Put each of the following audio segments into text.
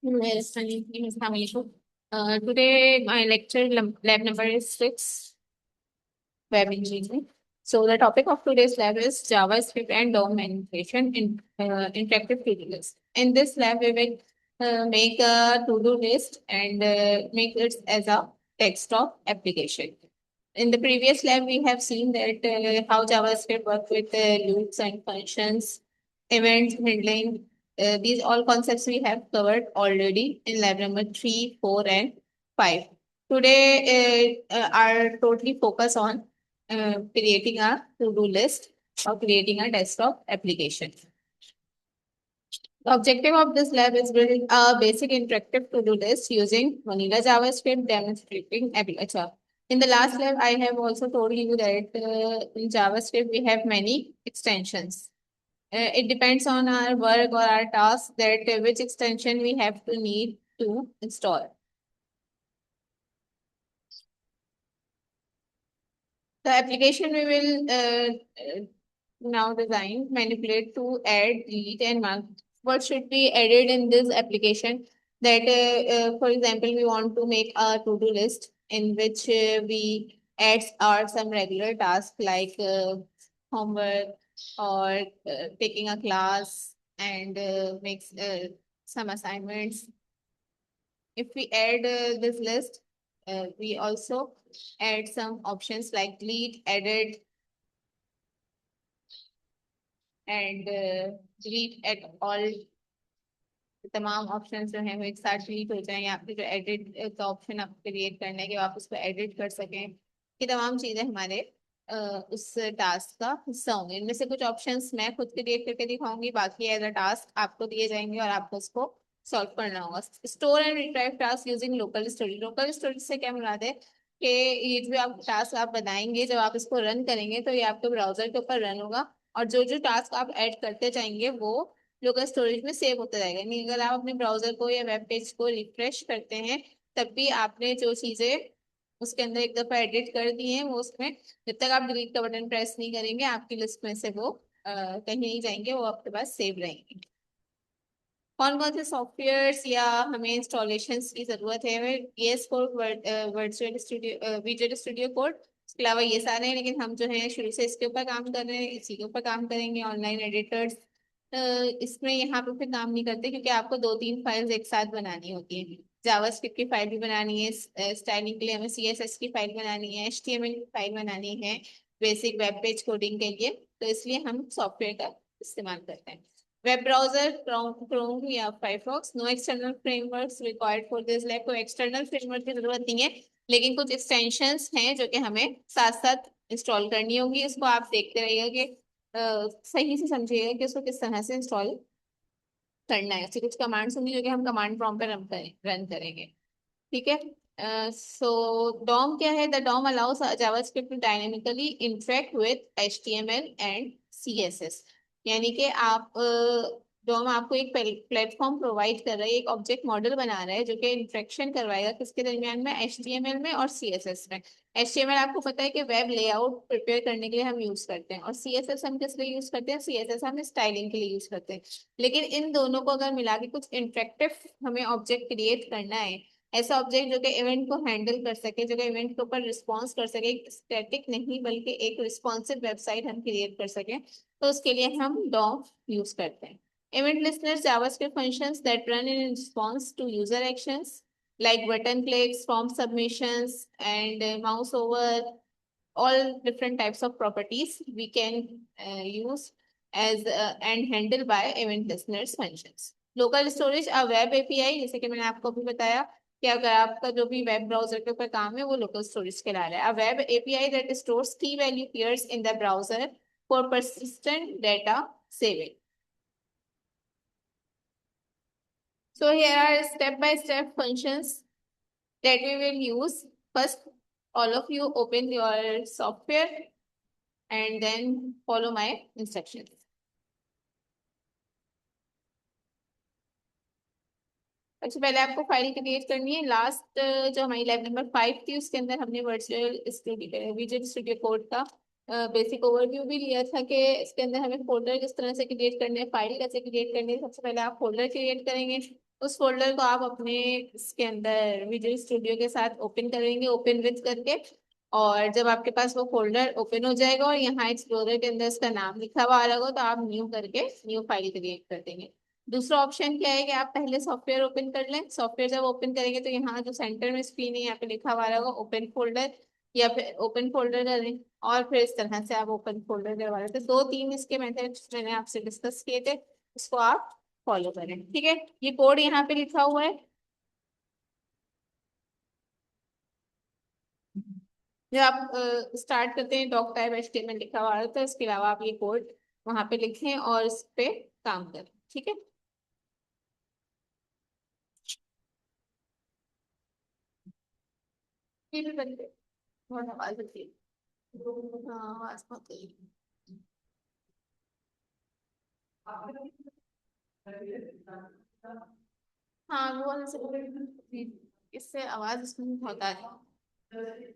Yes, Assalamualaikum. Today my lecture lab number is 6, web engineering. So the topic of today's lab is JavaScript and DOM manipulation in interactive to-do list. In this lab, we will make a to-do list and make it as a desktop application. In the previous lab, we have seen that how JavaScript works with loops and functions, event handling. These all concepts we have covered already in lab number 3, 4, and 5. Today, are totally focus on creating a to-do list or creating a desktop application. The objective of this lab is building a basic interactive to-do list using vanilla JavaScript demonstrating application. In the last lab, I have also told you that in JavaScript we have many extensions. It depends on our work or our task that which extension we have to need to install. The application we will now design, manipulate to add, delete, and mark. What should be added in this application? That, for example, we want to make a to-do list in which we add or some regular tasks like homework or taking a class and makes some assignments. If we add this list, we also add some options like delete, edit, and delete at all. तमाम options जो हैं वो एक साथ delete हो जाएं, या फिर जो एडिट का ऑप्शन आप क्रिएट करने के आप उसको एडिट कर सकें, ये तमाम चीजें हमारे उस टास्क का हिस्सा होंगे। इनमें से कुछ ऑप्शंस मैं खुद क्रिएट करके दिखाऊंगी, बाकी एज अ टास्क आपको दिए जाएंगे और आपको उसको सॉल्व करना होगा। Store and retrieve task using local storage. Local storage से क्या मुराद है कि ये जो आप टास्क आप बनाएंगे, जब आप इसको रन करेंगे तो ये आपके ब्राउजर के ऊपर रन होगा, और जो जो टास्क आप ऐड करते जाएंगे वो लोकल स्टोरेज में सेव होता जाएगा। नहीं, अगर आप अपने ब्राउजर को या वेब पेज को रिफ्रेश करते हैं, तब भी आपने जो चीजें उसके अंदर एक दफा एडिट कर दी हैं वो उसमें, जब तक आप डिलीट का बटन प्रेस नहीं करेंगे, आपकी लिस्ट में से वो कहीं नहीं जाएंगे, वो आपके पास सेव रहेंगे। कौन कौन से सॉफ्टवेयर या हमें इंस्टॉलेशन की जरूरत है? VS code, virtual studio, visual studio code, इसके अलावा ये सारे हैं, लेकिन हम जो है शुरू से इसके ऊपर काम कर रहे हैं, इसी के ऊपर काम करेंगे। ऑनलाइन एडिटर्स, इसमें यहाँ पे फिर काम नहीं करते क्योंकि आपको दो तीन फाइल्स एक साथ बनानी होती है। जावास्क्रिप्ट की फाइल भी बनानी है, स्टाइलिंग के लिए हमें CSS की फाइल बनानी है, HTML की फाइल बनानी है बेसिक वेब पेज कोडिंग के लिए, तो इसलिए हम सॉफ्टवेयर का इस्तेमाल करते हैं। वेब ब्राउजर क्रोम या Firefox. No external frameworks required for this lab. कोई एक्सटर्नल फ्रेमवर्क की जरूरत नहीं है, लेकिन कुछ एक्सटेंशंस हैं जो कि हमें साथ साथ इंस्टॉल करनी होगी। इसको आप देखते रहिएगा कि सही से समझिएगा कि उसको किस तरह से इंस्टॉल करना है। ऐसी कुछ कमांड्स होंगी जो कि हम कमांड प्रॉम्प्ट पे रन करेंगे। ठीक है। सो DOM क्या है? The DOM allows JavaScript to dynamically interact with HTML and CSS। यानी कि आप DOM आपको एक प्लेटफॉर्म प्रोवाइड कर रहा है, एक ऑब्जेक्ट मॉडल बना रहा है जो कि इंटरेक्शन करवाएगा किसके दरमियान में? HTML में और CSS में। HTML आपको पता है कि वेब लेआउट प्रिपेयर करने के लिए हम यूज करते हैं, और CSS हम किस लिए यूज करते हैं? CSS हम स्टाइलिंग के लिए यूज करते हैं। लेकिन इन दोनों को अगर मिला के कुछ इंटरेक्टिव हमें ऑब्जेक्ट क्रिएट करना है, ऐसा ऑब्जेक्ट जो कि इवेंट को हैंडल कर सके, जो कि इवेंट के ऊपर रिस्पॉन्स कर सके, स्टैटिक नहीं बल्कि एक रिस्पॉन्सिव वेबसाइट हम क्रिएट कर सके, तो उसके लिए हम DOM यूज करते हैं। Event listener JavaScript functions that run in response to user actions like button clicks, form submissions, and mouse over, all different types of properties we can use as and handle by event listeners functions. Local storage, a web API, जैसे कि मैंने आपको भी बताया कि अगर आपका जो भी वेब ब्राउजर के ऊपर काम है वो लोकल स्टोरेज कहला रहा है। A web API that stores key value pairs in the browser for persistent data saving. So here are step by step functions that we will use. First, all of you open your software and then follow my instructions. अच्छा, पहले आपको file create करनी है। Last जो हमारी lab number 5 थी उसके अंदर हमने virtual studio, visual studio code का बेसिक ओवरव्यू भी लिया था कि इसके अंदर हमें फोल्डर किस तरह से क्रिएट करने हैं, फाइल कैसे क्रिएट करनी है। सबसे पहले आप फोल्डर क्रिएट करेंगे, उस फोल्डर को आप अपने इसके अंदर विजुअल स्टूडियो के साथ ओपन करेंगे, ओपन विथ करके। और जब आपके पास वो फोल्डर ओपन हो जाएगा और यहाँ एक्सप्लोरर के अंदर इसका नाम लिखा हुआ आ रहा होगा, तो आप न्यू करके न्यू फाइल क्रिएट कर देंगे। दूसरा ऑप्शन क्या है कि आप पहले सॉफ्टवेयर ओपन कर लें। सॉफ्टवेयर जब ओपन करेंगे तो यहाँ जो सेंटर में स्क्रीन है यहाँ पे लिखा हुआ आ रहा होगा ओपन फोल्डर, या फिर ओपन फोल्डर करें। और फिर इस तरह से आप ओपन फोल्डर करवा रहे थे। दो तीन इसके मेथड्स मैंने आपसे डिस्कस किए थे, इसको आप फॉलो करें। ठीक है, ये कोड यहाँ पे लिखा हुआ है। जब आप स्टार्ट करते हैं डॉक टाइप एचटीएमएल लिखा हुआ होता है, इसके अलावा आप ये कोड वहां पे लिखें और इस पे काम करें। ठीक है। ये भी बनते बहुत आवाज होती है। हाँ आवाज बहुत होती है। हाँ वो वाला से इससे आवाज इसमें बहुत आ रही है।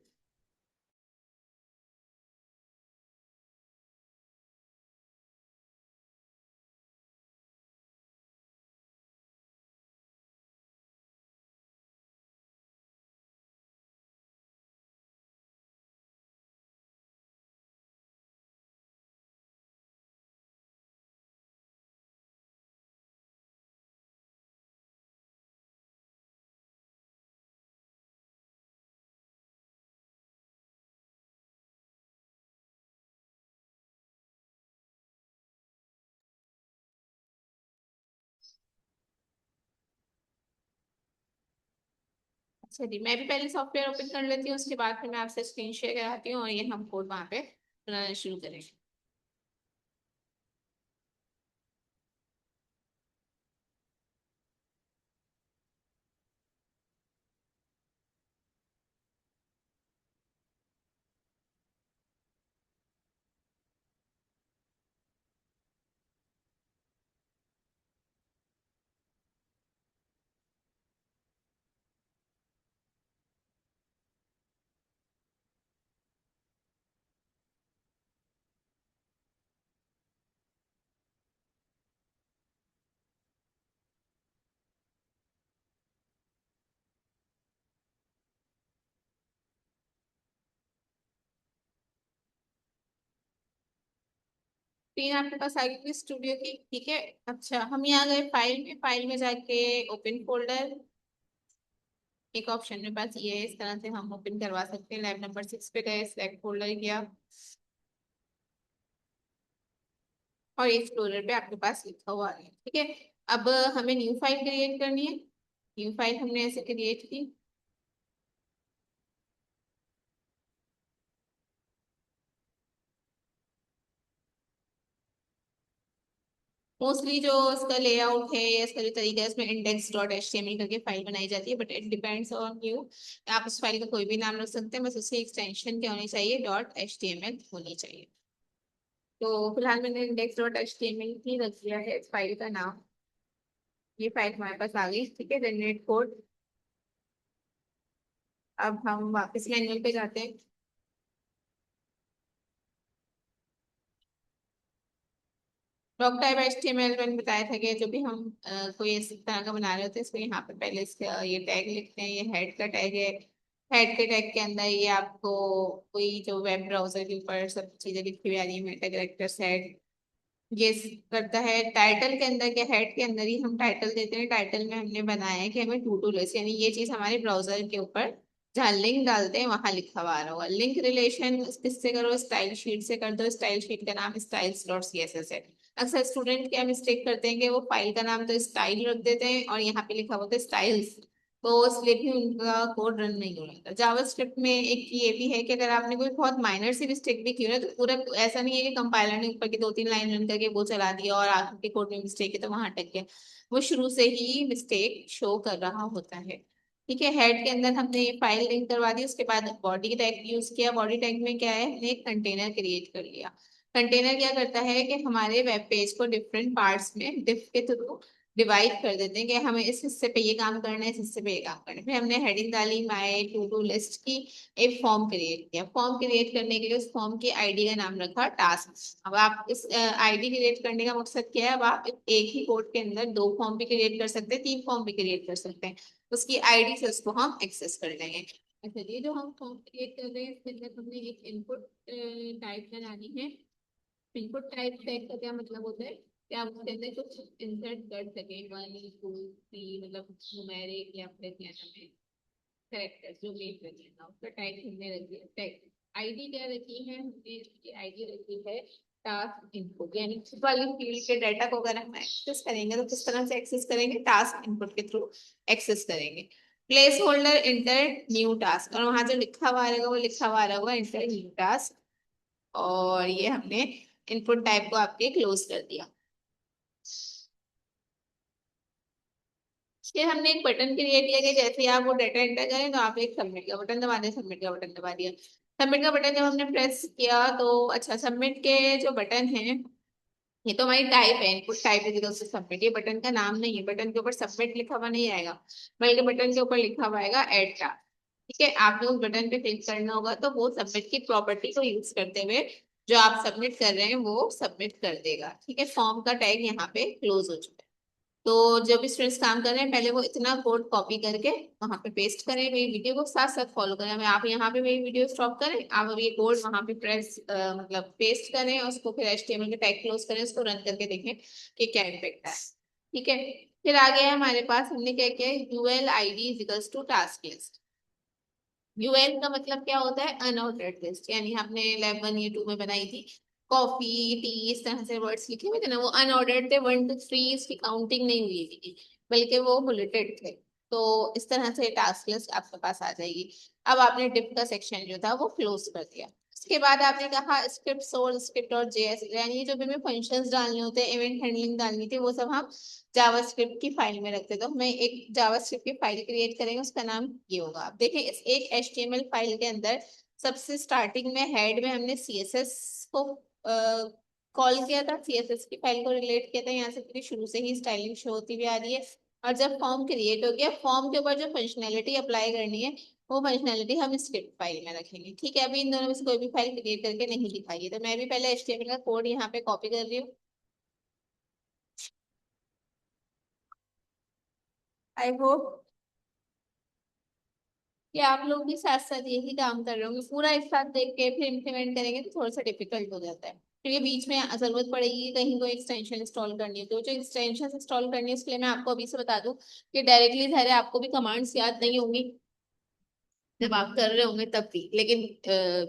अच्छा जी, मैं भी पहले सॉफ्टवेयर ओपन कर लेती हूँ, उसके बाद फिर मैं आपसे स्क्रीन शेयर कराती हूँ और ये हम कोड वहाँ पे बनाना शुरू करेंगे। पिन आपके पास आ गई स्टूडियो की। ठीक है। अच्छा, हम यहाँ गए फाइल में, फाइल में जाके ओपन फोल्डर, एक ऑप्शन मेरे पास ये है, इस तरह से हम ओपन करवा सकते हैं। लैब नंबर 6 पे गए, सिलेक्ट फोल्डर किया और एक्सप्लोरर पे आपके पास लिखा हुआ है। ठीक है। अब हमें न्यू फाइल क्रिएट करनी है। न्यू फाइल हमने ऐसे क्रिएट की। मोस्टली जो इसका लेआउट है या इसका जो तरीका है, इसमें index dot H T M L करके फाइल बनाई जाती है, but it depends on you. आप उस फाइल का कोई भी नाम रख सकते हैं, बस उसकी एक्सटेंशन क्या होनी चाहिए, dot H T M L होनी चाहिए। तो फिलहाल मैंने index dot H T M L ही रख दिया है इस फाइल का नाम। ये फाइल हमारे पास आ गई। ठीक है, जनरेट कोड। अब हम वापस मैनुअल पे जाते हैं। डॉक टाइप एचटीएमएल मैंने बताया था कि जब भी हम कोई इस तरह का बना रहे होते हैं, इसको यहाँ पे पहले इसका ये टैग लिखते हैं। ये हेड का टैग है। हेड के टैग के अंदर ये आपको कोई जो वेब ब्राउजर के ऊपर सब चीजें लिखी हुई आ रही है, मेटा कैरेक्टर सेट ये करता है। टाइटल के अंदर क्या, हेड के अंदर ही हम टाइटल देते हैं। टाइटल में हमने बनाया है कि हमें टू टू लिस्ट, यानी ये चीज हमारे ब्राउजर के ऊपर जहाँ लिंक डालते हैं वहां लिखा हुआ आ रहा होगा। लिंक रिलेशन किससे करो, स्टाइल शीट से कर दो। स्टाइल शीट का नाम styles dot C S S है। अक्सर स्टूडेंट क्या मिस्टेक करते हैं कि वो फाइल का नाम तो स्टाइल रख देते हैं और यहाँ पे लिखा होता है स्टाइल्स, तो इसलिए भी उनका कोड रन नहीं हो रहा था। जावास्क्रिप्ट में एक ये भी है कि अगर आपने कोई बहुत माइनर सी मिस्टेक भी की हो ना, तो पूरा ऐसा नहीं है कि कंपाइलर ने ऊपर की दो तीन लाइन रन करके वो चला दिया और आखिर के कोड में मिस्टेक है तो वहां अटक गया। वो शुरू से ही मिस्टेक शो कर रहा होता है। ठीक है। हेड के अंदर हमने ये फाइल लिंक करवा दी, उसके बाद बॉडी टैग यूज किया। बॉडी टैग में क्या है, हमने एक कंटेनर क्रिएट कर लिया। कंटेनर क्या करता है कि हमारे वेब पेज को डिफरेंट पार्ट्स में डिफ के थ्रू डिवाइड कर देते हैं कि हमें इस हिस्से पे ये काम करना है, इस हिस्से पे ये काम करना है। फिर हमने हेडिंग डाली माय टू डू लिस्ट की, एक फॉर्म क्रिएट किया। फॉर्म क्रिएट करने के लिए उस फॉर्म की आईडी का नाम रखा टास्क। अब आप इस आईडी क्रिएट करने का मकसद क्या है, अब आप एक ही कोड के अंदर दो फॉर्म भी क्रिएट कर सकते हैं, तीन फॉर्म भी क्रिएट कर सकते हैं। उसकी आईडी से उसको हम एक्सेस कर लेंगे। अच्छा, ये जो हम फॉर्म क्रिएट कर रहे हैं इसके अंदर हमने एक इनपुट टाइप बनानी है। इनपुट टाइप टैग का क्या मतलब होता है कि आप उसके अंदर कुछ इंसर्ट कर सके, 1 2 3, मतलब न्यूमेरिक या फिर क्या नाम है, कैरेक्टर्स जो भी रखना, उसका टाइप हमने रख दिया टैग। आईडी क्या रखी है हमने, इसकी आईडी रखी है टास्क इनपुट, यानी इस वाली फील्ड के डाटा को अगर हम एक्सेस करेंगे तो किस तरह से एक्सेस करेंगे, टास्क इनपुट के थ्रू एक्सेस करेंगे। Place holder inter new task, और वहां जो लिखा हुआ रहेगा वो लिखा हुआ रहेगा इंटर न्यू टास्क। और ये हमने इनपुट टाइप को आपके क्लोज कर दिया। फिर हमने एक बटन क्रिएट किया कि जैसे ही आप वो डाटा एंटर करें तो आप एक सबमिट का बटन दबा दें, सबमिट का बटन दबा दिया। सबमिट का बटन जब हमने प्रेस किया तो अच्छा, सबमिट के जो बटन है ये तो हमारी टाइप है, इनपुट टाइप है से सबमिट, ये बटन का नाम नहीं है। बटन के ऊपर सबमिट लिखा हुआ नहीं आएगा, बल्कि बटन के ऊपर लिखा हुआ आएगा एड टास्क। ठीक है, आपने उस बटन पे क्लिक करना होगा तो वो सबमिट की प्रॉपर्टी को यूज करते हुए जो आप सबमिट कर रहे हैं वो सबमिट कर देगा। ठीक है, फॉर्म का टैग यहाँ पे क्लोज हो चुका है। तो जो भी स्टूडेंट्स काम कर रहे हैं पहले वो इतना कोड कॉपी करके वहां पे पेस्ट करें, मेरी वीडियो को साथ साथ फॉलो करें। हमें आप यहाँ पे मेरी वीडियो स्टॉप करें, आप अभी ये कोड वहां पे प्रेस मतलब पेस्ट करें, और उसको फिर एचटीएमएल के टैग क्लोज करें, उसको रन करके देखें कि क्या इम्पेक्ट है। ठीक है, फिर आगे है हमारे पास, हमने क्या किया, UL ID equals to task list. UL का मतलब क्या होता है, अनऑर्डर्ड लिस्ट, यानी हमने लैब 1 या 2 में बनाई थी कॉफी टी, इस तरह से वर्ड्स लिखे हुए थे ना, वो अनऑर्डर्ड थे, 1 2 3 इसकी काउंटिंग नहीं हुई थी, बल्कि वो बुलेटेड थे। तो इस तरह से टास्क लिस्ट आपके पास आ जाएगी। अब आपने डिप का सेक्शन जो था वो क्लोज कर दिया। उसके बाद आपने कहा स्क्रिप्ट सोर्स, स्क्रिप्ट और जेएस, यानी जो भी हमें फंक्शंस डालने होते हैं, इवेंट हैंडलिंग डालनी थी, वो सब हम जावास्क्रिप्ट की फाइल में रखते। तो हमें एक जावास्क्रिप्ट की फाइल क्रिएट करेंगे, उसका नाम ये होगा। आप देखें इस एक एचटीएमएल फाइल के अंदर सबसे स्टार्टिंग में हेड में हमने सीएसएस को कॉल किया था, सीएसएस की फाइल को रिलेट किया था, यहाँ से पूरी शुरू से ही स्टाइलिंग शो होती हुई आ रही है। और जब फॉर्म क्रिएट हो गया, फॉर्म के ऊपर जो फंक्शनैलिटी अप्लाई करनी है वो फंक्शनैलिटी हम स्क्रिप्ट फाइल में रखेंगे। ठीक है, अभी इन दोनों में से कोई भी फाइल क्रिएट करके नहीं दिखाई है, तो मैं भी पहले एचटीएमएल का कोड यहाँ पे कॉपी कर रही हूँ। आई होप कि आप लोग भी साथ साथ यही काम कर रहे होंगे, पूरा एक साथ देख के फिर इम्प्लीमेंट करेंगे तो थोड़ा सा डिफिकल्ट हो जाता है। फिर ये बीच में जरूरत पड़ेगी कहीं कोई एक्सटेंशन इंस्टॉल करनी है, तो जो एक्सटेंशन इंस्टॉल करनी है उसके लिए मैं आपको अभी से बता दूं कि डायरेक्टली धैर्य आपको भी कमांड्स याद नहीं होंगी जब आप कर रहे होंगे तब भी, लेकिन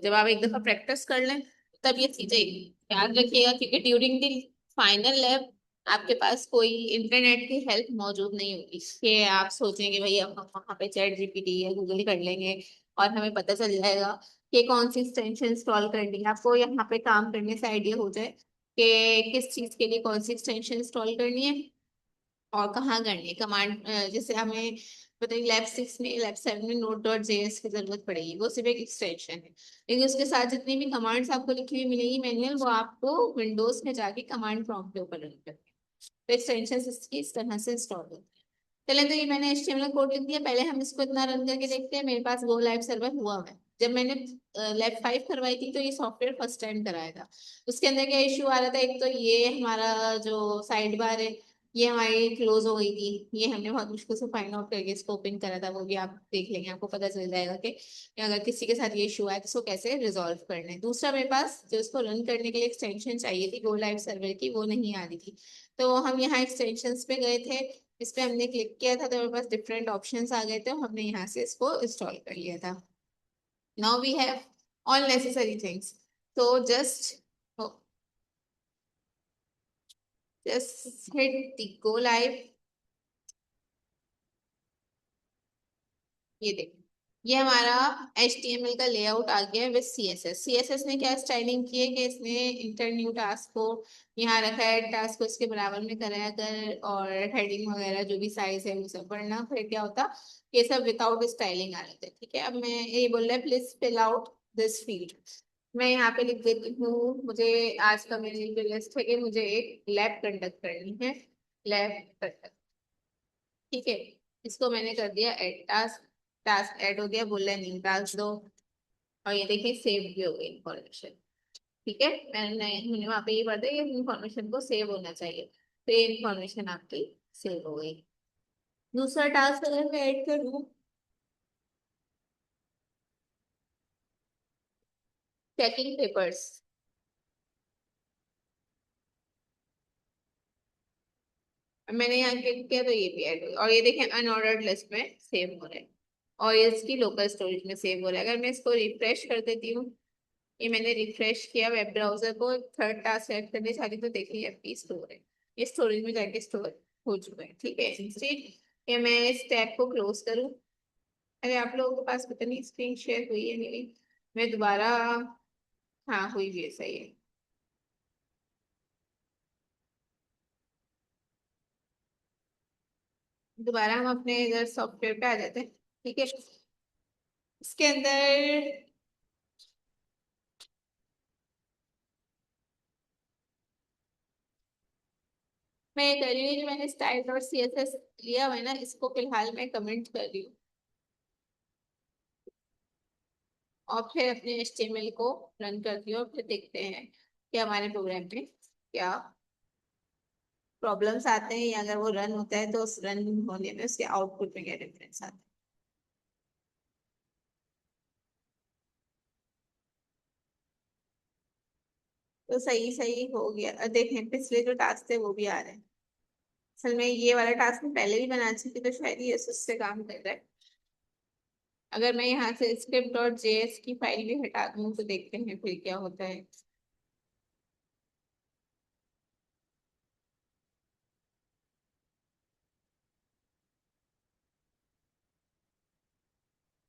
जब आप एक दफा प्रैक्टिस कर लें तब ये चीजें याद रखिएगा, क्योंकि ड्यूरिंग द फाइनल लैब आपके पास कोई इंटरनेट की हेल्प मौजूद नहीं होगी कि आप सोचेंगे भाई अब हम वहाँ पे चैट जीपीटी या गूगल कर लेंगे और हमें पता चल जाएगा कि कौन सी एक्सटेंशन इंस्टॉल करनी है। आपको यहाँ पे काम करने से आइडिया हो जाए कि किस चीज के लिए कौन सी एक्सटेंशन इंस्टॉल करनी है और कहाँ करनी है। कमांड जैसे हमें पता नहीं लैब 6 में, लैब 7 में नोट डॉट जेएस की जरूरत पड़ेगी, वो सिर्फ एक एक्सटेंशन है, लेकिन उसके साथ जितनी भी कमांड्स आपको लिखी हुई मिलेगी मैनुअल, वो आपको विंडोज में जाके कमांड प्रॉम्प्ट के ऊपर रन करनी है। तो एक्सटेंशन इसकी इस तरह से इंस्टॉल होती है। चलें, तो ये मैंने एचटीएमएल कोड लिख दिया, पहले हम इसको इतना रन करके देखते हैं। मेरे पास गो लाइव सर्वर हुआ हुआ है। जब मैंने लैब 5 करवाई थी तो ये सॉफ्टवेयर फर्स्ट टाइम कराया था। उसके अंदर क्या इश्यू आ रहा था, एक तो ये हमारा जो साइड बार है ये हमारी क्लोज हो गई थी, ये हमने बहुत मुश्किल से फाइंड आउट करके इसको ओपन करा था, वो भी आप देख लेंगे, आपको पता चल जाएगा कि अगर किसी के साथ ये इशू आए तो उसको कैसे रिजॉल्व करना है। दूसरा, मेरे पास जो इसको रन करने के लिए एक्सटेंशन चाहिए थी गो लाइव सर्वर की, वो नहीं आ रही थी। तो हम यहाँ एक्सटेंशंस पे गए थे, इस पे हमने क्लिक किया था तो हमारे पास डिफरेंट ऑप्शंस आ गए थे और हमने यहाँ से इसको इंस्टॉल कर लिया था। Now we have all necessary things, so just hit the go live। ये देखो, ये हमारा HTML का लेआउट आ गया है विद CSS। CSS ने क्या स्टाइलिंग की है कि इसने इंटर न्यू टास्क को यहाँ रखा है, टास्क को इसके बराबर में कराया कर, और हेडिंग वगैरह जो भी साइज है वो सब, वरना फिर क्या होता, ये सब विदाउट स्टाइलिंग आ रहे थे। ठीक है, अब मैं ये बोल रहा है please fill out this field. मैं यहाँ पे लिख देती हूँ, मुझे आज का मेरी जो लिस्ट है कि मुझे एक लैब कंडक्ट करनी है, लेफ्ट, ठीक है। इसको मैंने कर दिया ऐड टास्क, टास्क ऐड हो गया, बोल रहा है न्यू टास्क दो, और ये देखिए सेव भी हो गई इन्फॉर्मेशन। ठीक है, मैंने वहां पे ये पढ़ा है कि इन्फॉर्मेशन को सेव होना चाहिए, तो ये इन्फॉर्मेशन आपकी सेव हो गई। दूसरा टास्क अगर मैं ऐड करूँ, चेकिंग पेपर्स, मैंने यहाँ क्लिक किया तो ये भी ऐड हो गया, और ये देखें अनऑर्डर्ड लिस्ट में सेव हो रहा है, और ये इसकी लोकल स्टोरेज में सेव हो रहा है। अगर मैं इसको रिफ्रेश कर देती हूँ, ये मैंने रिफ्रेश किया वेब ब्राउजर को, थर्ड टास्क सेट करने चाहती तो देखिए एफपी स्टोर है, ये स्टोरेज में जाके स्टोर हो चुका है। ठीक है, ठीक, ये मैं इस टैब को क्लोज करूँ। अरे आप लोगों के पास पता नहीं स्क्रीन शेयर हुई है नहीं, मैं दोबारा, हाँ हुई भी है, सही है। दोबारा हम अपने इधर सॉफ्टवेयर पे आ जाते हैं। ठीक है, इसके अंदर मैं ये कर रही हूँ, जो मैंने स्टाइल और सीएसएस लिया हुआ है ना, इसको फिलहाल मैं कमेंट कर रही हूँ, और फिर अपने एचटीएमएल को रन करती हूँ, और फिर देखते हैं कि हमारे प्रोग्राम में क्या प्रॉब्लम्स आते हैं, या अगर वो रन होता है तो उस रन होने में उसके आउटपुट में क्या डिफरेंस आता है। तो सही सही हो गया, देखें पिछले जो टास्क थे वो भी आ रहे हैं। असल में ये वाला टास्क मैं पहले भी बना चुकी, तो शायद ये उससे काम कर रहा है। अगर मैं यहाँ से स्क्रिप्ट डॉट जेएस की फाइल भी हटा दूँ तो देखते हैं फिर क्या होता है।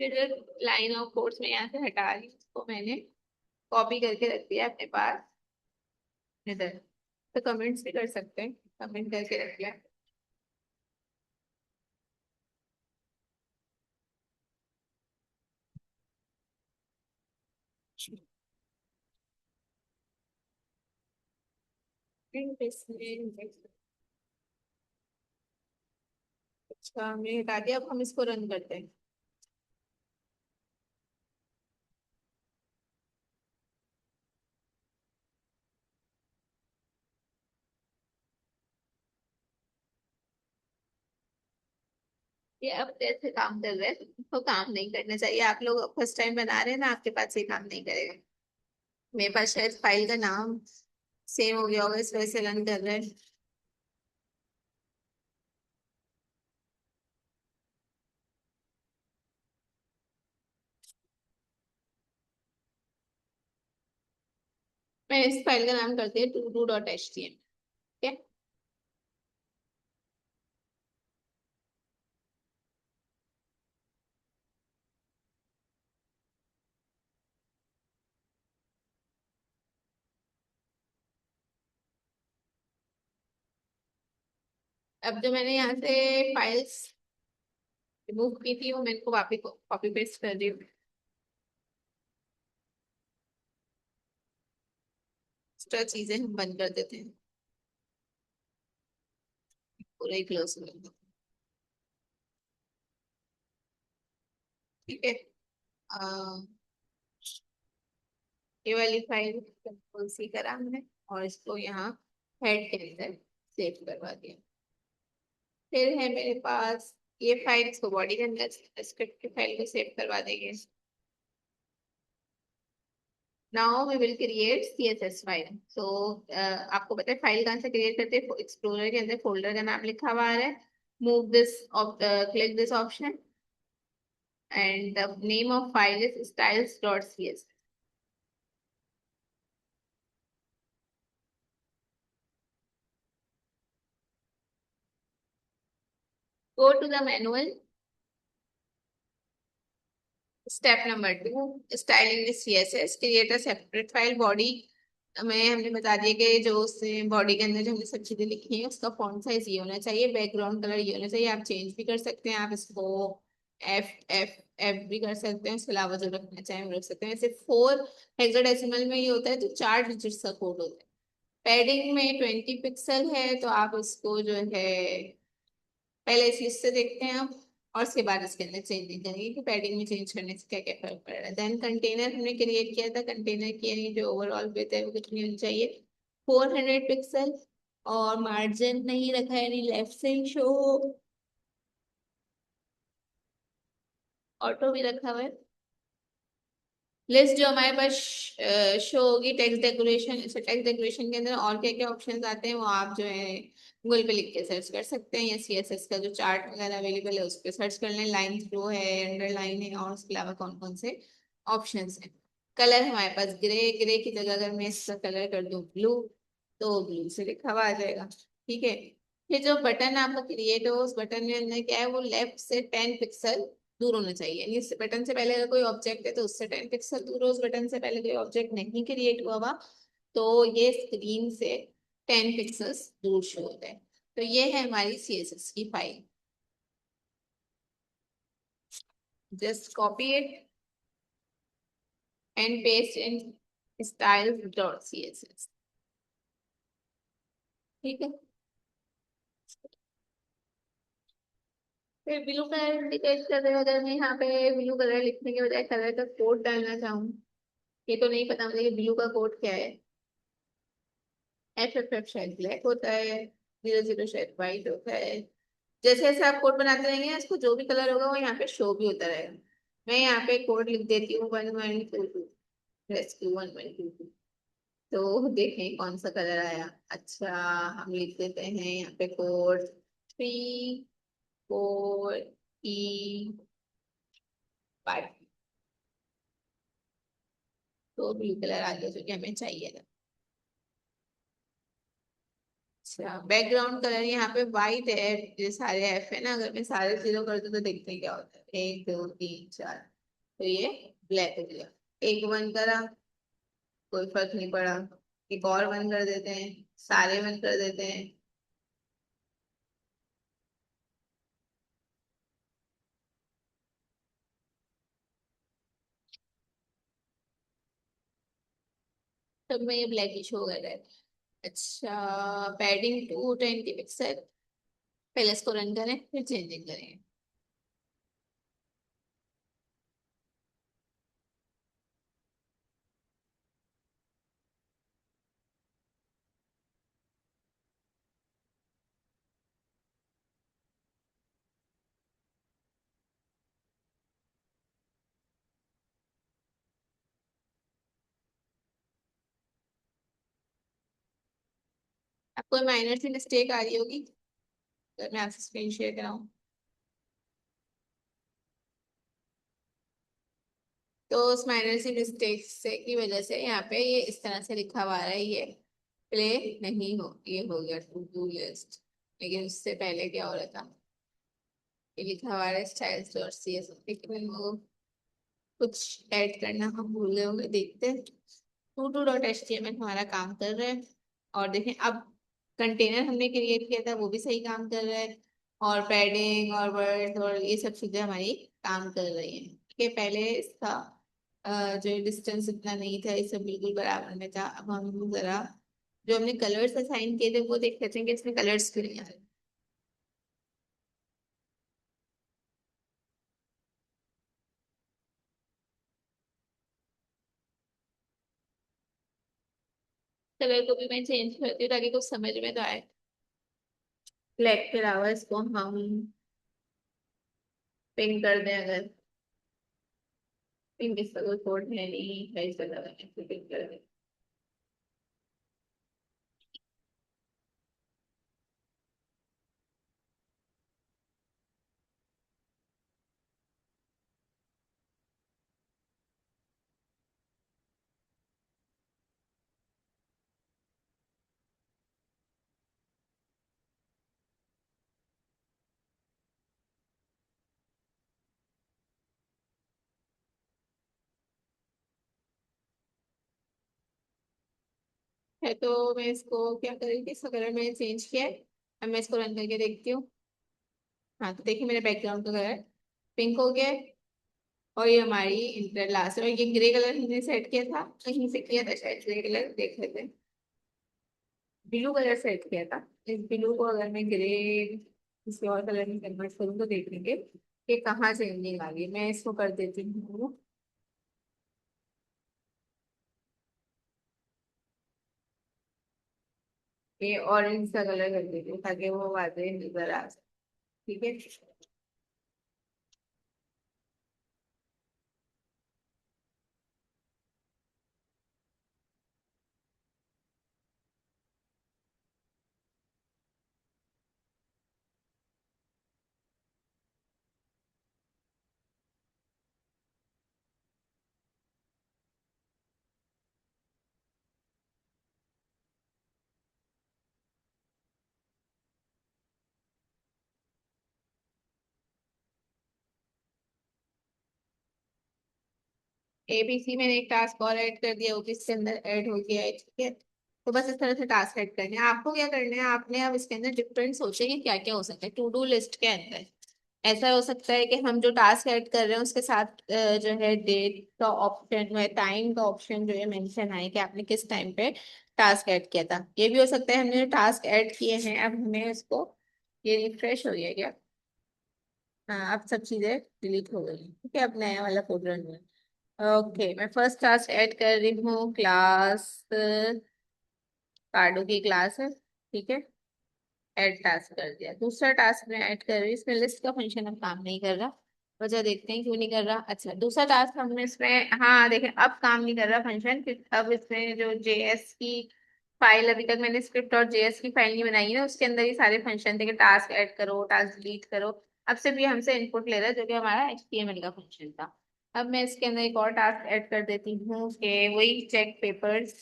फिर लाइन ऑफ कोड्स में यहाँ से हटा रही हूँ, उसको मैंने कॉपी करके रख दिया अपने पास इधर। तो कमेंट्स भी कर सकते हैं, कमेंट करके रख लिया। अच्छा हमने हटा दिया, अब हम इसको रन करते हैं। ये अब कैसे काम कर रहे हैं, तो काम नहीं करना चाहिए। आप लोग फर्स्ट टाइम बना रहे हैं ना, आपके पास ये काम नहीं करेगा। मेरे पास शायद फाइल का नाम सेम हो गया होगा, इस वजह से रन कर रहे हैं। मैं इस फाइल का नाम करती है to do dot H T M. ठीक है, अब जो मैंने यहाँ से फाइल्स रिमूव की थी वो मैं इनको वापस कॉपी पेस्ट कर रही हूँ। एक्स्ट्रा चीजें हम बंद कर देते हैं, पूरा ही क्लोज कर देते हैं। ठीक है, अ, ये वाली फाइल कंट्रोल सी करा हमने, और इसको यहाँ हेड के अंदर सेव करवा दिया। फिर है मेरे पास ये फाइल, इसको बॉडी के अंदर स्क्रिप्ट की फाइल को सेव करवा देंगे। Now we will create CSS file. So आपको पता है फाइल कहाँ से क्रिएट करते हैं, एक्सप्लोरर के अंदर फोल्डर का नाम लिखा हुआ आ रहा है, move this, click this option, and the name of file is styles dot cs। go to the manual, step number two, styling with CSS, create a separate file body में हमने बता दिया कि जो उससे बॉडी के अंदर जो हमने सब चीजें लिखी हैं उसका फॉन्ट साइज ये होना चाहिए, बैकग्राउंड कलर ये होना चाहिए। आप चेंज भी कर सकते हैं, आप इसको एफ एफ एफ भी कर सकते हैं, उसके अलावा जो रखना चाहें वो रख सकते हैं। ऐसे 4 हेक्साडेसिमल में ये होता है, तो 4 डिजिट्स का कोड होता है। पैडिंग में 20 पिक्सल है, तो आप इसको जो है पहले इस लिस्ट से देखते हैं आप, और उसके बाद इसके अंदर चेंजिंग करेंगे कि पैडिंग में चेंज करने से क्या क्या फर्क पड़ रहा है। देन कंटेनर हमने क्रिएट किया था, कंटेनर की यानी जो ओवरऑल विड्थ है वो कितनी होनी चाहिए, 400 पिक्सल। और मार्जिन नहीं रखा है यानी लेफ्ट से ही शो, ऑटो भी रखा हुआ है। लिस्ट जो हमारे पास शो होगी टेक्स्ट डेकोरेशन, इस टेक्स्ट डेकोरेशन के अंदर और क्या क्या ऑप्शंस आते हैं वो आप जो है गूगल पे लिख के सर्च कर सकते हैं, या सीएसएस का जो चार्ट वगैरह अवेलेबल है उस पर सर्च कर लें। लाइन थ्रो है, अंडरलाइन है, और उसके अलावा कौन कौन से ऑप्शंस हैं। कलर हमारे पास ग्रे, ग्रे की जगह अगर मैं इसका कलर कर दूं ब्लू, तो ब्लू से लिखा हुआ आ जाएगा। ठीक है। फिर जो बटन आपका क्रिएट हो उस बटन में अंदर क्या है, वो लेफ्ट से 10 पिक्सल दूर होना चाहिए, यानी इस बटन से पहले अगर कोई ऑब्जेक्ट है तो उससे 10 पिक्सल दूर हो, उस बटन से पहले कोई ऑब्जेक्ट नहीं क्रिएट हुआ हुआ तो ये स्क्रीन से 10 पिक्सल्स दूर शो होता है। तो ये है हमारी सीएसएस की file. Just copy it and paste in styles.css। ठीक है। फिर ब्लू कलर इंडिकेट कर रहे हो, अगर मैं यहाँ पे ब्लू कलर लिखने के बजाय कलर का कोड डालना चाहूँ, ये तो नहीं पता मुझे कि ब्लू का कोड क्या है। FFF शायद ब्लैक होता है, 00 शायद वाइट होता है। जैसे जैसे आप कोड बनाते रहेंगे इसको जो भी कलर होगा वो यहाँ पे शो भी होता रहेगा। मैं यहाँ पे कोड लिख देती हूँ 1122, रेस्क्यू 1122। तो देखें कौन सा कलर आया। अच्छा, हम लिख देते हैं यहाँ पे कोड 34E5। तो ब्लू कलर आ गया जो कि हमें चाहिए था। अच्छा, बैकग्राउंड कलर यहाँ पे व्हाइट है, ये सारे एफ है ना, अगर मैं सारे जीरो कर दूं तो देखते हैं क्या होता है, 1 2 3 4, तो ये ब्लैक हो गया। एक वन करा, कोई फर्क नहीं पड़ा। एक और वन कर देते हैं, सारे वन कर देते हैं। तब में ये ब्लैकिश हो गया है। अच्छा, पैडिंग 220 पिक्सल, पहले इसको रन करें फिर चेंजिंग करेंगे। आपको माइनर सी मिस्टेक आ रही होगी, अगर मैं आपसे स्क्रीन शेयर कराऊं तो उस माइनर सी मिस्टेक से की वजह से यहाँ पे ये इस तरह से लिखा हुआ आ रहा है, ये प्ले नहीं हो, ये हो गया टू डू लिस्ट। लेकिन उससे पहले क्या हो रहा था, ये लिखा हुआ है स्टाइल्स डॉट सी एस, लेकिन वो कुछ ऐड करना हम भूल गए होंगे, देखते हैं। To do dot H T M L हमारा काम कर रहा है। और देखें अब कंटेनर हमने क्रिएट किया था वो भी सही काम कर रहा है, और पैडिंग और वर्ड और ये सब चीजें हमारी काम कर रही हैं। कि पहले इसका जो डिस्टेंस इतना नहीं था, ये सब बिल्कुल बराबर में था। अब हम जरा जो हमने कलर्स असाइन किए थे वो देख लेते हैं कि इसमें कलर्स क्यों नहीं आ रहे। कलर को भी मैं चेंज करती हूँ ताकि कुछ समझ में तो आए। ब्लैक के अलावा इसको हम पिंक कर दें, अगर पिंक इसका कोई कोड है नहीं है इस जगह में, तो पिंक कर दें। है तो मैं इसको क्या करूँगी, इसका कलर मैंने चेंज किया है। अब मैं इसको रन करके देखती हूँ। हाँ, तो देखिए मेरे बैकग्राउंड का कलर पिंक हो गया है। और ये हमारी इंटर लास्ट, और ये ग्रे कलर हमने सेट किया था, कहीं से किया था शायद ग्रे कलर, देख लेते हैं। ब्लू कलर सेट किया था। इस ब्लू को अगर मैं ग्रे किसी और कलर में कन्वर्ट करूँ तो देखेंगे कि कहाँ चेंजिंग आ गई। मैं इसको कर देती हूँ ये ऑरेंज का कलर कर देती हूँ ताकि वो वादे नजर आ जाए। ठीक है। एबीसी मैंने एक टास्क और ऐड कर दिया वो भी इसके अंदर ऐड हो गया है। ठीक है। तो बस इस तरह से टास्क ऐड करने हैं। आपको क्या करना है, आपने अब इसके अंदर डिफरेंट सोचे कि क्या क्या हो सकता है टू डू लिस्ट के अंदर। ऐसा हो सकता है कि हम जो टास्क ऐड कर रहे हैं उसके साथ जो है डेट का ऑप्शन है, टाइम का ऑप्शन जो है मेंशन आए कि आपने किस टाइम पे टास्क ऐड किया था। ये भी हो सकता है हमने जो टास्क ऐड किए हैं अब हमें उसको, ये रिफ्रेश हो गया क्या? हाँ अब सब चीजें डिलीट हो गई। ठीक है अब नया वाला फोल्डर रन है। ओके मैं फर्स्ट टास्क ऐड कर रही हूँ क्लास, कार्डो की क्लास है। ठीक है। ऐड टास्क कर दिया। दूसरा टास्क मैं ऐड कर रही हूँ, इसमें लिस्ट का फंक्शन अब काम नहीं कर रहा। वजह देखते हैं क्यों नहीं कर रहा। अच्छा दूसरा टास्क हमने इसमें, हाँ देखें अब काम नहीं कर रहा फंक्शन, क्योंकि अब इसमें जो जेएस की फाइल, अभी तक मैंने स्क्रिप्ट और जेएस की फाइल नहीं बनाई है ना, उसके अंदर ये सारे फंक्शन थे कि टास्क ऐड करो, टास्क डिलीट करो। अब सिर्फ ये हमसे इनपुट ले रहा है जो कि हमारा एचटीएमएल का फंक्शन था। अब मैं इसके अंदर एक और टास्क ऐड कर देती हूँ कि वही चेक पेपर्स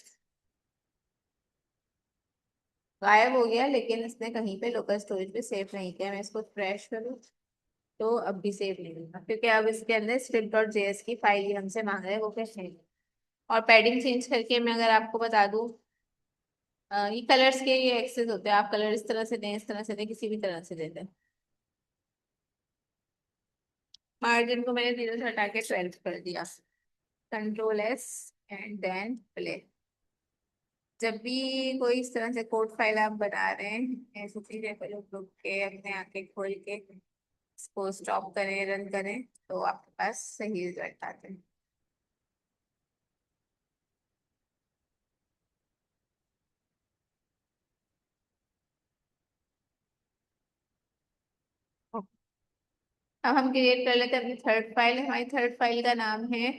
गायब हो गया लेकिन इसने कहीं पे लोकल स्टोरेज पे सेव नहीं किया। मैं इसको फ्रेश करूँ तो अब भी सेव नहीं होगा क्योंकि अब इसके अंदर स्क्रिप्ट डॉट जेएस की फाइल ही हमसे मांग रहा है वो कैसे है। और पैडिंग चेंज करके मैं अगर आपको बता दूं, ये कलर्स के ये एक्सेस होते हैं, आप कलर इस तरह से दें, इस तरह से दें, किसी भी तरह से दे दें। मार्जिन को मैंने 0 से हटा के 12 कर दिया। Control S and then play. जब भी कोई इस तरह से कोड फाइल आप बना रहे हैं ऐसी चीजें को रुक रुक के अपने आंखें खोल के इसको स्टॉप करें, रन करें तो आपके पास सही रिजल्ट आते हैं। अब हम क्रिएट कर लेते हैं अपनी थर्ड फाइल। हमारी थर्ड फाइल का नाम है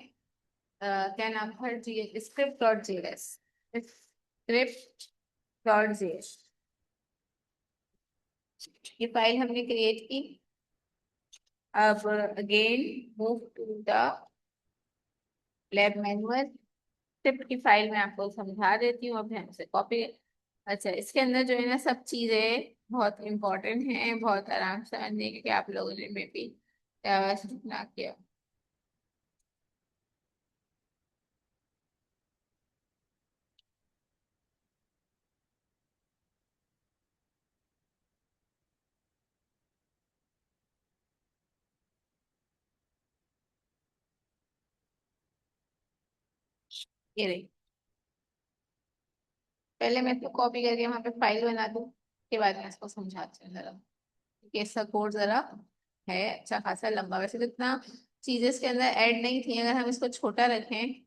क्या नाम था, जी script dot JS. Script dot JS ये फाइल हमने क्रिएट की। अब again move to the lab manual. Script की फाइल मैं आपको समझा देती हूँ अब ध्यान से कॉपी। अच्छा इसके अंदर जो है ना सब चीजें बहुत इंपॉर्टेंट हैं, बहुत आराम से समझने के कि आप लोगों ने में भी ना किया। ये रही। पहले मैं इसको कॉपी करके वहां पे फाइल बना दूँ, के बाद मैं इसको समझाती हूँ जरा कि इसका कोड जरा है अच्छा खासा लंबा। वैसे तो इतना चीजें इसके अंदर ऐड नहीं थी, अगर हम इसको छोटा रखें।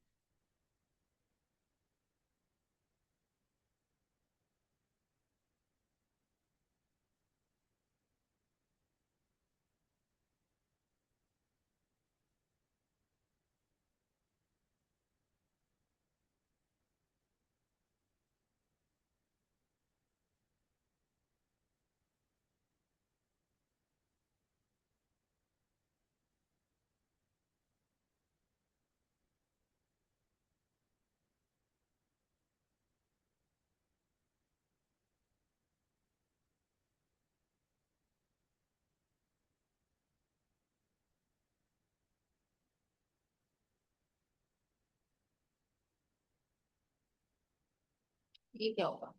ये क्या होगा,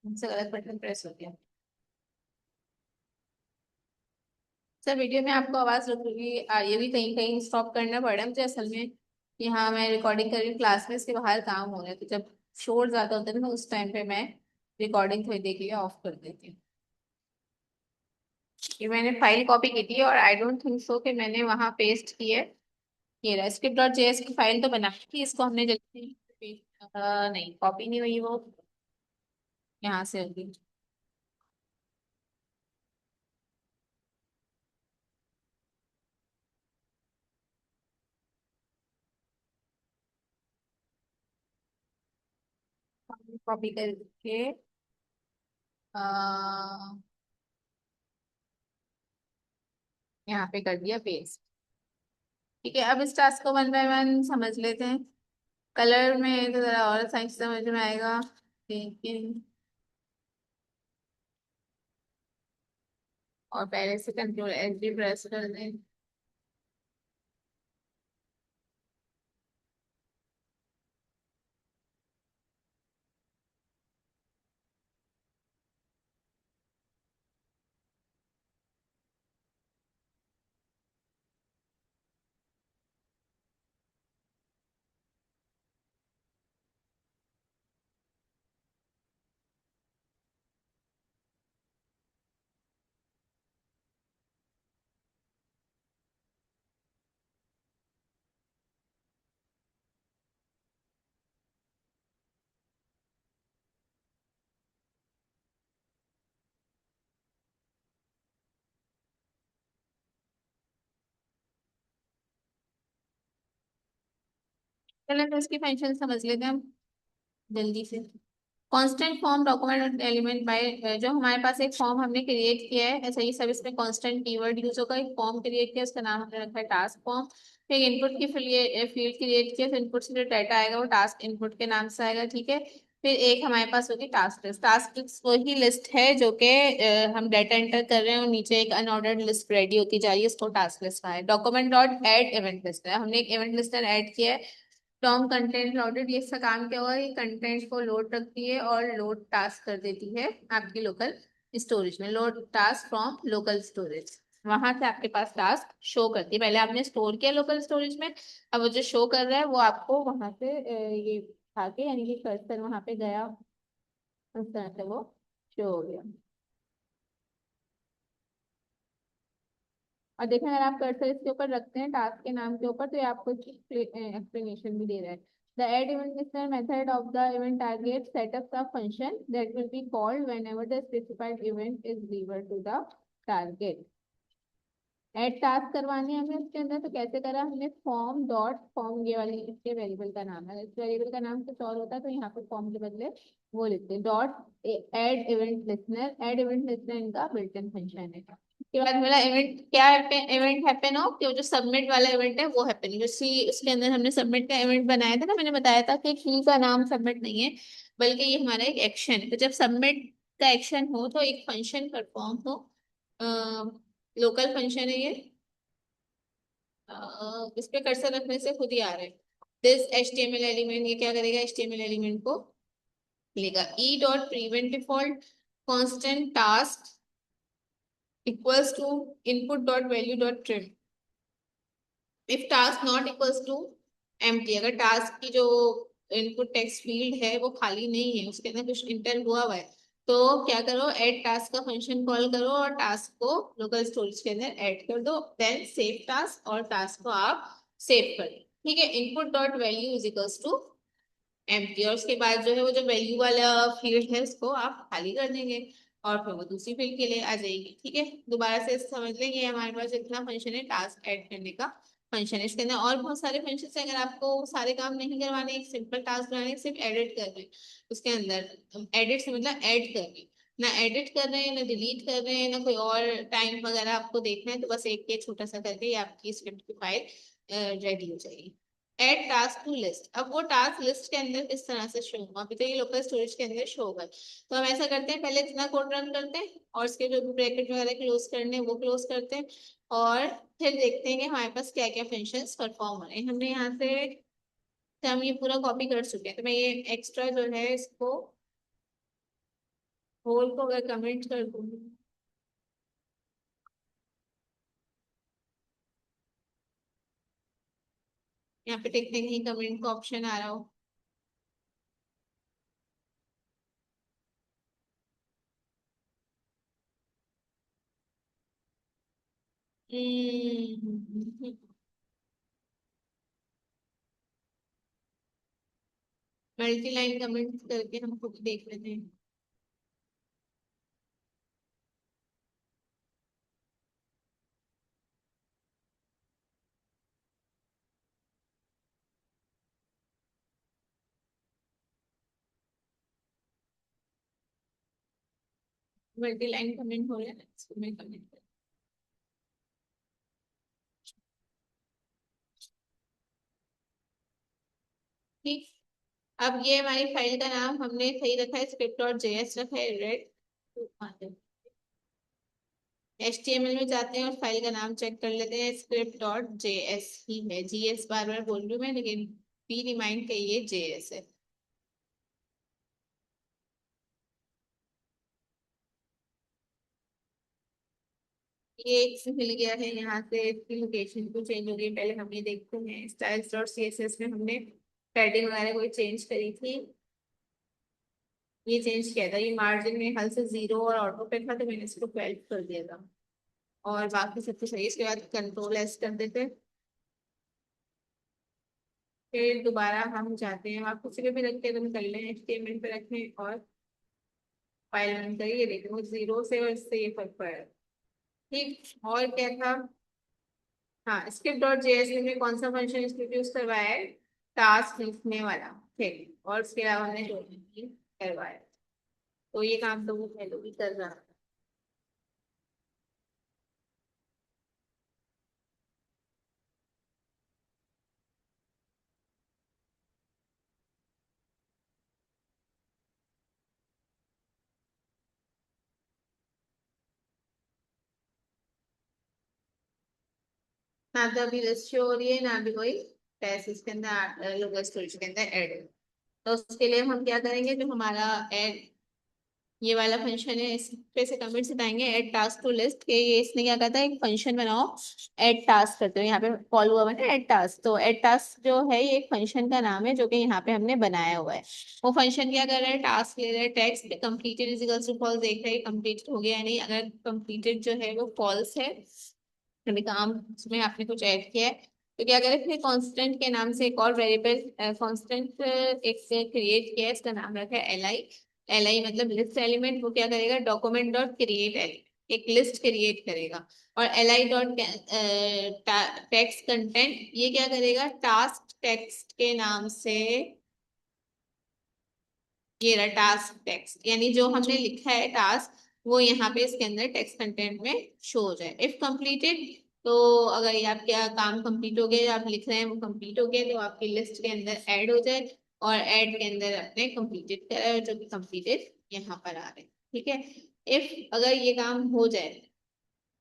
हमसे गलत बटन प्रेस हो गया। सर वीडियो में आपको आवाज रुक रही आ रही है भी, कहीं कहीं स्टॉप करना पड़ा मुझे असल में। कि हाँ मैं रिकॉर्डिंग कर रही हूँ क्लास में, इसके बाहर काम हो रहा है तो जब शोर ज्यादा होता है ना, उस टाइम पे मैं रिकॉर्डिंग थोड़ी देर के लिए ऑफ कर देती हूँ। ये मैंने फाइल कॉपी की थी और आई डोंट थिंक सो कि मैंने वहां पेस्ट की है। ये रहा स्क्रिप्ट डॉट जेएस की फाइल तो बना थी, इसको हमने जल्दी नहीं कॉपी नहीं हुई वो, यहाँ से होगी। कॉपी करके अ, यहाँ पे कर दिया पेस्ट। ठीक है, अब इस टास्क को वन बाय वन समझ लेते हैं। कलर में तो जरा और साइंस समझ में आएगा, लेकिन और पहले से कंट्रोल एच डी प्रेस कर दें। चलो तो इसकी फंक्शन समझ लेते हैं हम जल्दी से। Constant form document element by, जो हमारे पास एक फॉर्म हमने क्रिएट किया है, ऐसा ही सब इसमें कांस्टेंट कीवर्ड यूज होगा। एक फॉर्म क्रिएट किया, उसका नाम हमने रखा है टास्क फॉर्म। फिर इनपुट की फील्ड क्रिएट किया, फिर इनपुट से जो डाटा आएगा वो टास्क इनपुट के नाम से आएगा। ठीक है, फिर एक हमारे पास होगी टास्क लिस्ट। टास्क लिस्ट वही लिस्ट है जो कि हम डाटा एंटर कर रहे हैं और नीचे एक अनऑर्डर्ड लिस्ट रेडी होती जा रही है, उसको टास्क लिस्ट है। Document dot add event list है, हमने एक इवेंट लिस्टर ऐड किया है। टॉम कंटेंट लोडेड, ये इसका काम क्या होगा, ये कंटेंट को लोड रखती है और लोड टास्क कर देती है आपकी लोकल स्टोरेज में। Load task from local storage, वहां से आपके पास टास्क शो करती है। पहले आपने स्टोर किया लोकल स्टोरेज में, अब वो जो शो कर रहा है वो आपको वहां से ये उठा के, यानी कि कर्सर वहां पे गया, उस तरह से वो शो हो गया। और देखें, अगर आप कर्सर इसके ऊपर रखते हैं टास्क के नाम के ऊपर, तो ये आपको एक्सप्लेनेशन भी दे रहा है। The add event listener method of the event target setups a function that will be called whenever the specified event is delivered to the target. Add task करवानी है हमें इसके अंदर, तो कैसे करा हमने, फॉर्म डॉट फॉर्म, ये वाली इसके वेरिएबल का नाम है। इस वेरिएबल का नाम कुछ और होता है तो यहाँ पे फॉर्म के बदले वो लिखते हैं dot add event listener. Add event listener इनका बिल्ट इन फंक्शन है। उसके बाद मेरा इवेंट क्या है, इवेंट हैपन हो कि जो सबमिट वाला इवेंट है वो हैपन, जो सी उसके अंदर हमने सबमिट का इवेंट बनाया था ना, मैंने बताया था कि की का नाम सबमिट नहीं है, बल्कि ये हमारा एक एक्शन है। तो जब सबमिट का एक्शन हो तो एक फंक्शन परफॉर्म हो, लोकल फंक्शन है ये। इस पे कर्सर रखने से खुद ही आ रहा है। दिस HTML एलिमेंट, ये क्या करेगा, HTML एलिमेंट को लेगा। E dot prevent default constant task equals to input dot value dot trim. If task not equals to empty, अगर टास्क की जो इनपुट टेक्स्ट फील्ड है वो खाली नहीं है, उसके अंदर कुछ इंटर हुआ हुआ है, तो क्या करो, ऐड टास्क का फंक्शन कॉल करो और टास्क को लोकल स्टोरेज के अंदर ऐड कर दो। देन सेव टास्क, और टास्क को आप सेव कर दो। ठीक है, input dot value is equals to empty, और उसके बाद जो है वो जो वैल्यू वाला फील्ड है उसको आप खाली कर देंगे और फिर वो दूसरी फील्ड के लिए आ जाएगी। ठीक है, दोबारा से समझ लेंगे, हमारे पास इतना फंक्शन है टास्क ऐड करने का फंक्शन है। इसके अंदर और बहुत सारे फंक्शन है, अगर आपको सारे काम नहीं करवाने, एक सिंपल टास्क बनाने, सिर्फ एडिट कर रहे हैं उसके अंदर। एडिट से मतलब ऐड कर रहे हैं, ना एडिट कर रहे हैं ना डिलीट कर रहे हैं ना कोई और टाइम वगैरह आपको देखना है, तो बस एक के छोटा सा करके ये आपकी स्क्रिप्ट की फाइल रेडी हो जाएगी। एड टास्क टू लिस्ट, अब वो टास्क लिस्ट के अंदर किस तरह से शो होगा, अभी तो ये लोकल स्टोरेज के अंदर शो होगा। तो हम ऐसा करते हैं, पहले इतना कोड रन करते हैं और इसके जो भी ब्रैकेट वगैरह क्लोज करने हैं वो क्लोज करते हैं, और फिर देखते हैं कि हमारे पास क्या क्या फंक्शंस परफॉर्म हो रहे हैं। हमने यहाँ से हम ये पूरा कॉपी कर चुके हैं, तो मैं ये एक्स्ट्रा जो है इसको होल को अगर कमेंट कर दूंगी, यहाँ पे देखते हैं कहीं कमेंट का ऑप्शन आ रहा हो। मल्टी लाइन कमेंट करके हम खुद देख लेते हैं। मल्टी लाइन कमेंट हो रहा है, इसको मैं कमेंट कर। ठीक। अब ये हमारी फाइल का नाम हमने सही रखा है, स्क्रिप्ट डॉट जेएस रखा है, रेड। HTML में जाते हैं और फाइल का नाम चेक कर लेते हैं, स्क्रिप्ट डॉट जेएस ही है। जीएस बार बार बोल रही हूँ मैं, लेकिन बी रिमाइंड का ये जेएस है। ये एक से मिल गया है, यहाँ से इसकी लोकेशन को चेंज हो गई। पहले हम ये देखते हैं स्टाइल्स डॉट सीएसएस में हमने पैडिंग वगैरह कोई चेंज करी थी। ये चेंज किया था, ये मार्जिन में हल से 0 और ऑटो पे था, तो मैंने इसको 12 कर दिया था। और बाकी सब कुछ सही है। इसके बाद कंट्रोल एस कर देते हैं। फिर दोबारा हम जाते हैं, आप किसी पे भी रख के रन कर लें, HTML पे रखें और फाइल रन करिए। देखिए वो 0 से और इससे ये फर्क पड़ा है। ठीक, और क्या था? हाँ, स्क्रिप्ट डॉट जेएस में कौन सा फंक्शन इंट्रोड्यूस करवाया है? टास्क लिखने वाला। ठीक, और उसके अलावा हमने जो भी करवाया, तो ये काम तो वो पहले भी कर रहा था। ना तो अभी लिस्ट शो हो रही है, ना भी कोई टेस्ट इसके अंदर लोकल स्टोरेज के अंदर ऐड है। तो उसके लिए हम क्या करेंगे, जो हमारा ऐड ये वाला फंक्शन है, इस पे से कमेंट सिखाएंगे ऐड टास्क टू लिस्ट के। ये इसने क्या कहता है, एक फंक्शन बनाओ ऐड टास्क करते हो। यहाँ पे कॉल हुआ बना ऐड टास्क, तो ऐड टास्क जो है ये एक फंक्शन का नाम है जो कि यहाँ पे हमने बनाया हुआ है। वो फंक्शन क्या कर रहा है, टास्क ले रहा है, text completed is equals to false देख रहा है कंप्लीटेड हो गया या नहीं। अगर कंप्लीटेड जो है वो फॉल्स है, यानी काम उसमें आपने कुछ ऐड किया है, तो क्या करें, फिर कांस्टेंट के नाम से एक और वेरिएबल कांस्टेंट एक से क्रिएट किया है, इसका नाम रखा है एल आई। एल आई मतलब लिस्ट एलिमेंट। वो क्या करेगा, डॉक्यूमेंट डॉट क्रिएट एलिमेंट, एक लिस्ट क्रिएट करेगा। और L I dot text content, ये क्या करेगा, टास्क टेक्स्ट के नाम से ये रहा टास्क टेक्स्ट, यानी जो हमने लिखा है टास्क, वो यहाँ पे इसके अंदर टेक्स्ट कंटेंट में शो हो जाए। इफ कंप्लीटेड, तो अगर ये आपका काम कंप्लीट हो गया, जो आप लिख रहे हैं वो कंप्लीट हो गया, तो आपकी लिस्ट के अंदर ऐड हो जाए। और ऐड के अंदर अपने कंप्लीटेड करा, जो कि कंप्लीटेड यहाँ पर आ रहे हैं। ठीक है। इफ अगर ये काम हो जाए,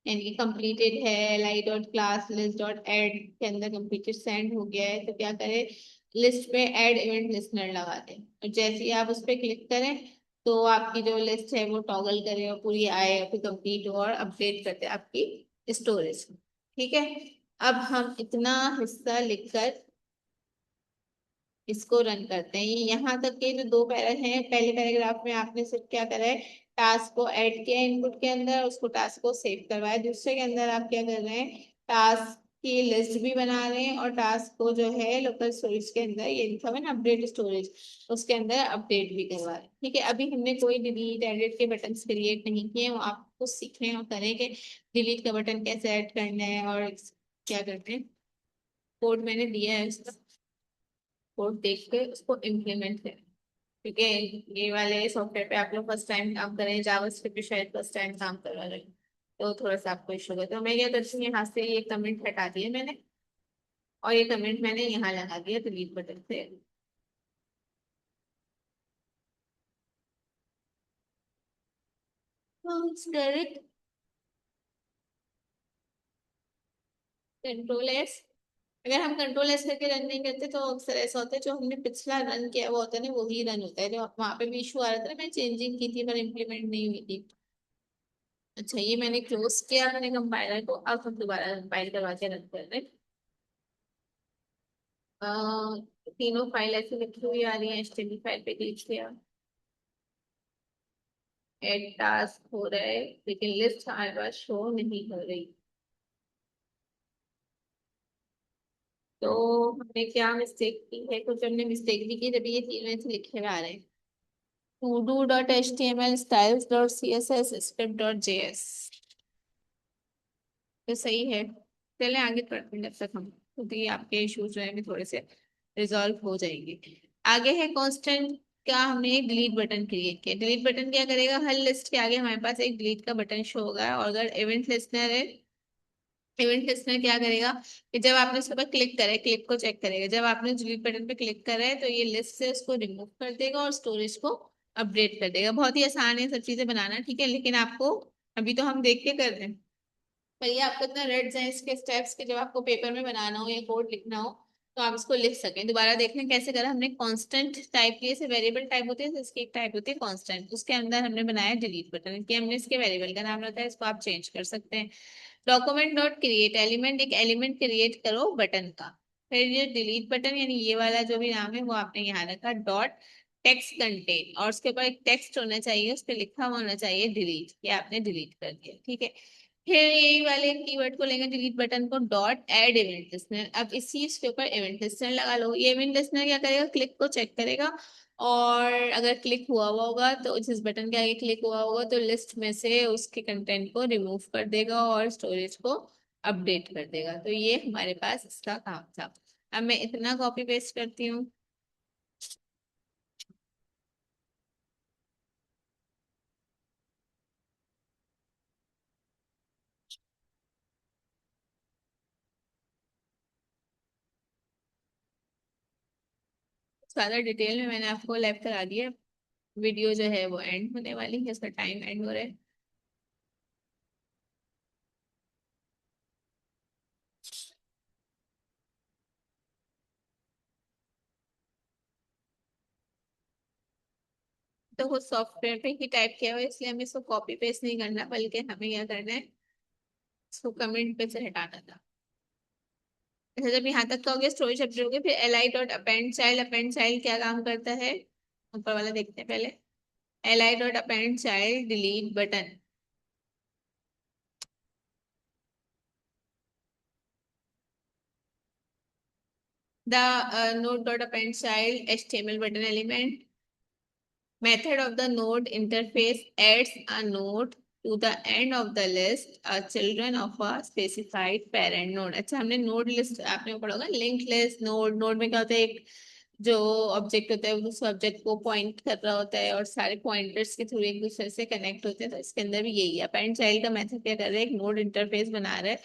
यानी कंप्लीटेड है, li dot class list dot add के अंदर कंप्लीटेड सेंड हो गया है, तो क्या करें, लिस्ट पे ऐड इवेंट लिस्टनर लगा दें। और जैसे ही आप उस पर क्लिक करें, तो आपकी जो लिस्ट है वो टॉगल करे और पूरी आए, फिर कंप्लीट हो और अपडेट करते हैं आपकी स्टोरेज। ठीक है। अब हम इतना हिस्सा लिखकर इसको रन करते हैं। यहाँ तक के जो दो पैरा हैं, पहले पैराग्राफ में आपने सिर्फ क्या करा है, टास्क को ऐड किया इनपुट के अंदर, उसको टास्क को सेव करवाया। दूसरे के अंदर आप क्या कर रहे हैं, टास्क की लिस्ट भी बना रहे हैं और टास्क को जो है लोकल स्टोरेज के अंदर, ये लिखा हुआ है ना अपडेट स्टोरेज, उसके अंदर अपडेट भी करवा रहे हैं। ठीक है। अभी हमने कोई डिलीट एडिट के बटन क्रिएट नहीं किए, वो आपको सीखने और करेंगे डिलीट का बटन कैसे ऐड करना है और क्या करते हैं। कोड मैंने दिया है, उसका कोड देख के उसको इम्प्लीमेंट करें, क्योंकि ये वाले सॉफ्टवेयर पे आप लोग फर्स्ट टाइम काम कर रहे हैं, जावास्क्रिप्ट पे शायद फर्स्ट टाइम काम करवा रहे हैं, तो थोड़ा सा आपको इशू होगा। तो मैं क्या करती हूँ, यहाँ से ये कमेंट हटा दिया मैंने, और ये कमेंट मैंने यहाँ लगा दिया डिलीट बटन से। Direct control S. अगर हम कंट्रोल एस करके रन नहीं करते, तो अक्सर ऐसा होता है जो हमने पिछला रन किया हुआ होता है ना, वही रन होता है। जो वहां पे भी इशू आ रहा था ना, मैं चेंजिंग की थी पर इम्प्लीमेंट नहीं हुई थी। अच्छा, ये मैंने क्लोज किया, मैंने कंपाइलर को, अब हम दोबारा कंपाइल करवा के रन कर रहे हैं। तीनों फाइल ऐसे लिखी हुई आ रही है, एचटीएमएल फाइल पे क्लिक किया, एड टास्क हो रहा है, लेकिन लिस्ट हमारे पास शो नहीं हो रही। तो हमने क्या मिस्टेक की है, कुछ हमने मिस्टेक भी की, तभी ये तीनों ऐसे लिखे हुए आ रहे हैं। to do dot H T M L styles dot C S S script dot js। तो सही है। चलें आगे पढ़ते हैं जब तक हम, क्योंकि आपके इश्यूज जो है भी थोड़े से रिजॉल्व हो जाएंगे। आगे है कांस्टेंट का, हमने एक डिलीट बटन क्रिएट किया। डिलीट बटन क्या करेगा, हर लिस्ट के आगे हमारे पास एक डिलीट का बटन शो होगा, और अगर इवेंट लिस्टनर है, इवेंट लिस्टनर क्या करेगा कि जब आपने उसके ऊपर क्लिक करा है, क्लिक को चेक करेगा, जब आपने डिलीट बटन पे क्लिक करा है तो ये लिस्ट से उसको रिमूव कर देगा और स्टोरेज को अपडेट कर देगा। बहुत ही आसान है सब चीजें बनाना, ठीक है, लेकिन आपको अभी तो हम देख के कर रहे हैं, पर ये आपको इतना रट जाए इसके स्टेप्स के, जब आपको पेपर में बनाना हो या कोड लिखना हो तो आप इसको लिख सकें। दोबारा देख लें कैसे करा हमने। कांस्टेंट टाइप की, जैसे वेरिएबल टाइप होती है तो इसकी एक टाइप होती है कांस्टेंट, उसके अंदर हमने बनाया डिलीट बटन कि हमने इसके वेरिएबल का नाम रखा है, इसको आप चेंज कर सकते हैं। डॉक्यूमेंट डॉट क्रिएट एलिमेंट, एक एलिमेंट क्रिएट करो बटन का। फिर ये डिलीट बटन यानी ये वाला जो भी नाम है वो आपने यहाँ रखा, डॉट टेक्स्ट कंटेन, और उसके ऊपर एक टेक्स्ट होना चाहिए, उस पर लिखा हुआ होना चाहिए डिलीट, ये आपने डिलीट कर दिया, ठीक है। फिर यही वाले कीवर्ड को लेंगे डिलीट बटन को, डॉट ऐड इवेंट लिस्टनर। अब इसी इसके ऊपर इवेंट लिस्टनर लगा लो। ये इवेंट लिस्टनर क्या करेगा, क्लिक को चेक करेगा, और अगर क्लिक हुआ होगा तो जिस बटन के आगे क्लिक हुआ होगा तो लिस्ट में से उसके कंटेंट को रिमूव कर देगा और स्टोरेज को अपडेट कर देगा। तो ये हमारे पास इसका काम था। अब मैं इतना कॉपी पेस्ट करती हूँ। ज्यादा डिटेल में मैंने आपको लैब करा दिया। वीडियो जो है वो एंड होने वाली है, इसका टाइम एंड हो रहा है। तो वो सॉफ्टवेयर पे ही टाइप किया हुआ है, इसलिए हमें इसको कॉपी पेस्ट नहीं करना, बल्कि हमें क्या करना है, इसको कमेंट पे से हटाना था। अच्छा, जब यहाँ तक का हो गया स्टोरेज अपडेट हो गया, फिर L I dot append child. Append child क्या काम करता है, ऊपर वाला देखते हैं पहले। L I dot append child delete button. The node dot append child HTML button element. Method of the node interface adds a node to the end of the list, a children of a specified parent node। अच्छा, हमने node list आपने पढ़ा होगा, link list. Node, node में क्या होता है, एक जो ऑब्जेक्ट होता है वो दूसरे ऑब्जेक्ट को पॉइंट कर रहा होता है और सारे पॉइंटर्स के थ्रू एक दूसरे से कनेक्ट होते हैं। तो इसके अंदर भी यही है, अपेंड चाइल्ड का मेथड क्या कर रहा है, एक नोड इंटरफेस बना रहा है,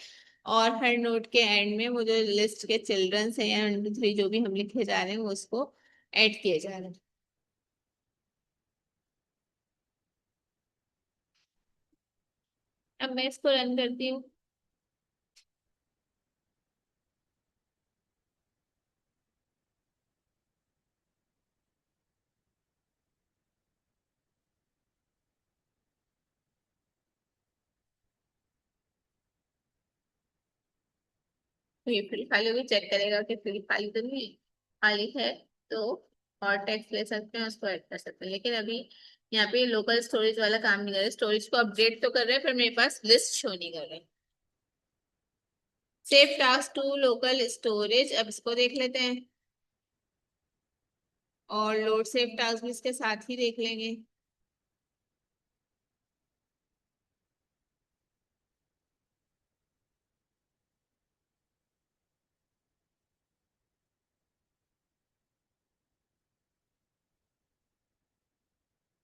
और हर नोड के एंड में वो जो लिस्ट के चिल्ड्रंस हैं या 1 2 3 जो भी हम लिखे जा रहे हैं वो उसको ऐड किए जा रहे हैं। अब मैं इसको रन करती हूँ। तो ये फिल खाली होगी, चेक करेगा कि फिल खाली तो नहीं है, खाली है तो और टेक्स्ट ले सकते हैं, उसको ऐड कर सकते हैं। लेकिन अभी यहाँ पे लोकल स्टोरेज वाला काम नहीं कर रहे, स्टोरेज को अपडेट तो कर रहे हैं पर मेरे पास लिस्ट शो नहीं कर रहे। Save task to local storage, अब इसको देख लेते हैं, और लोड सेव टास्क भी इसके साथ ही देख लेंगे।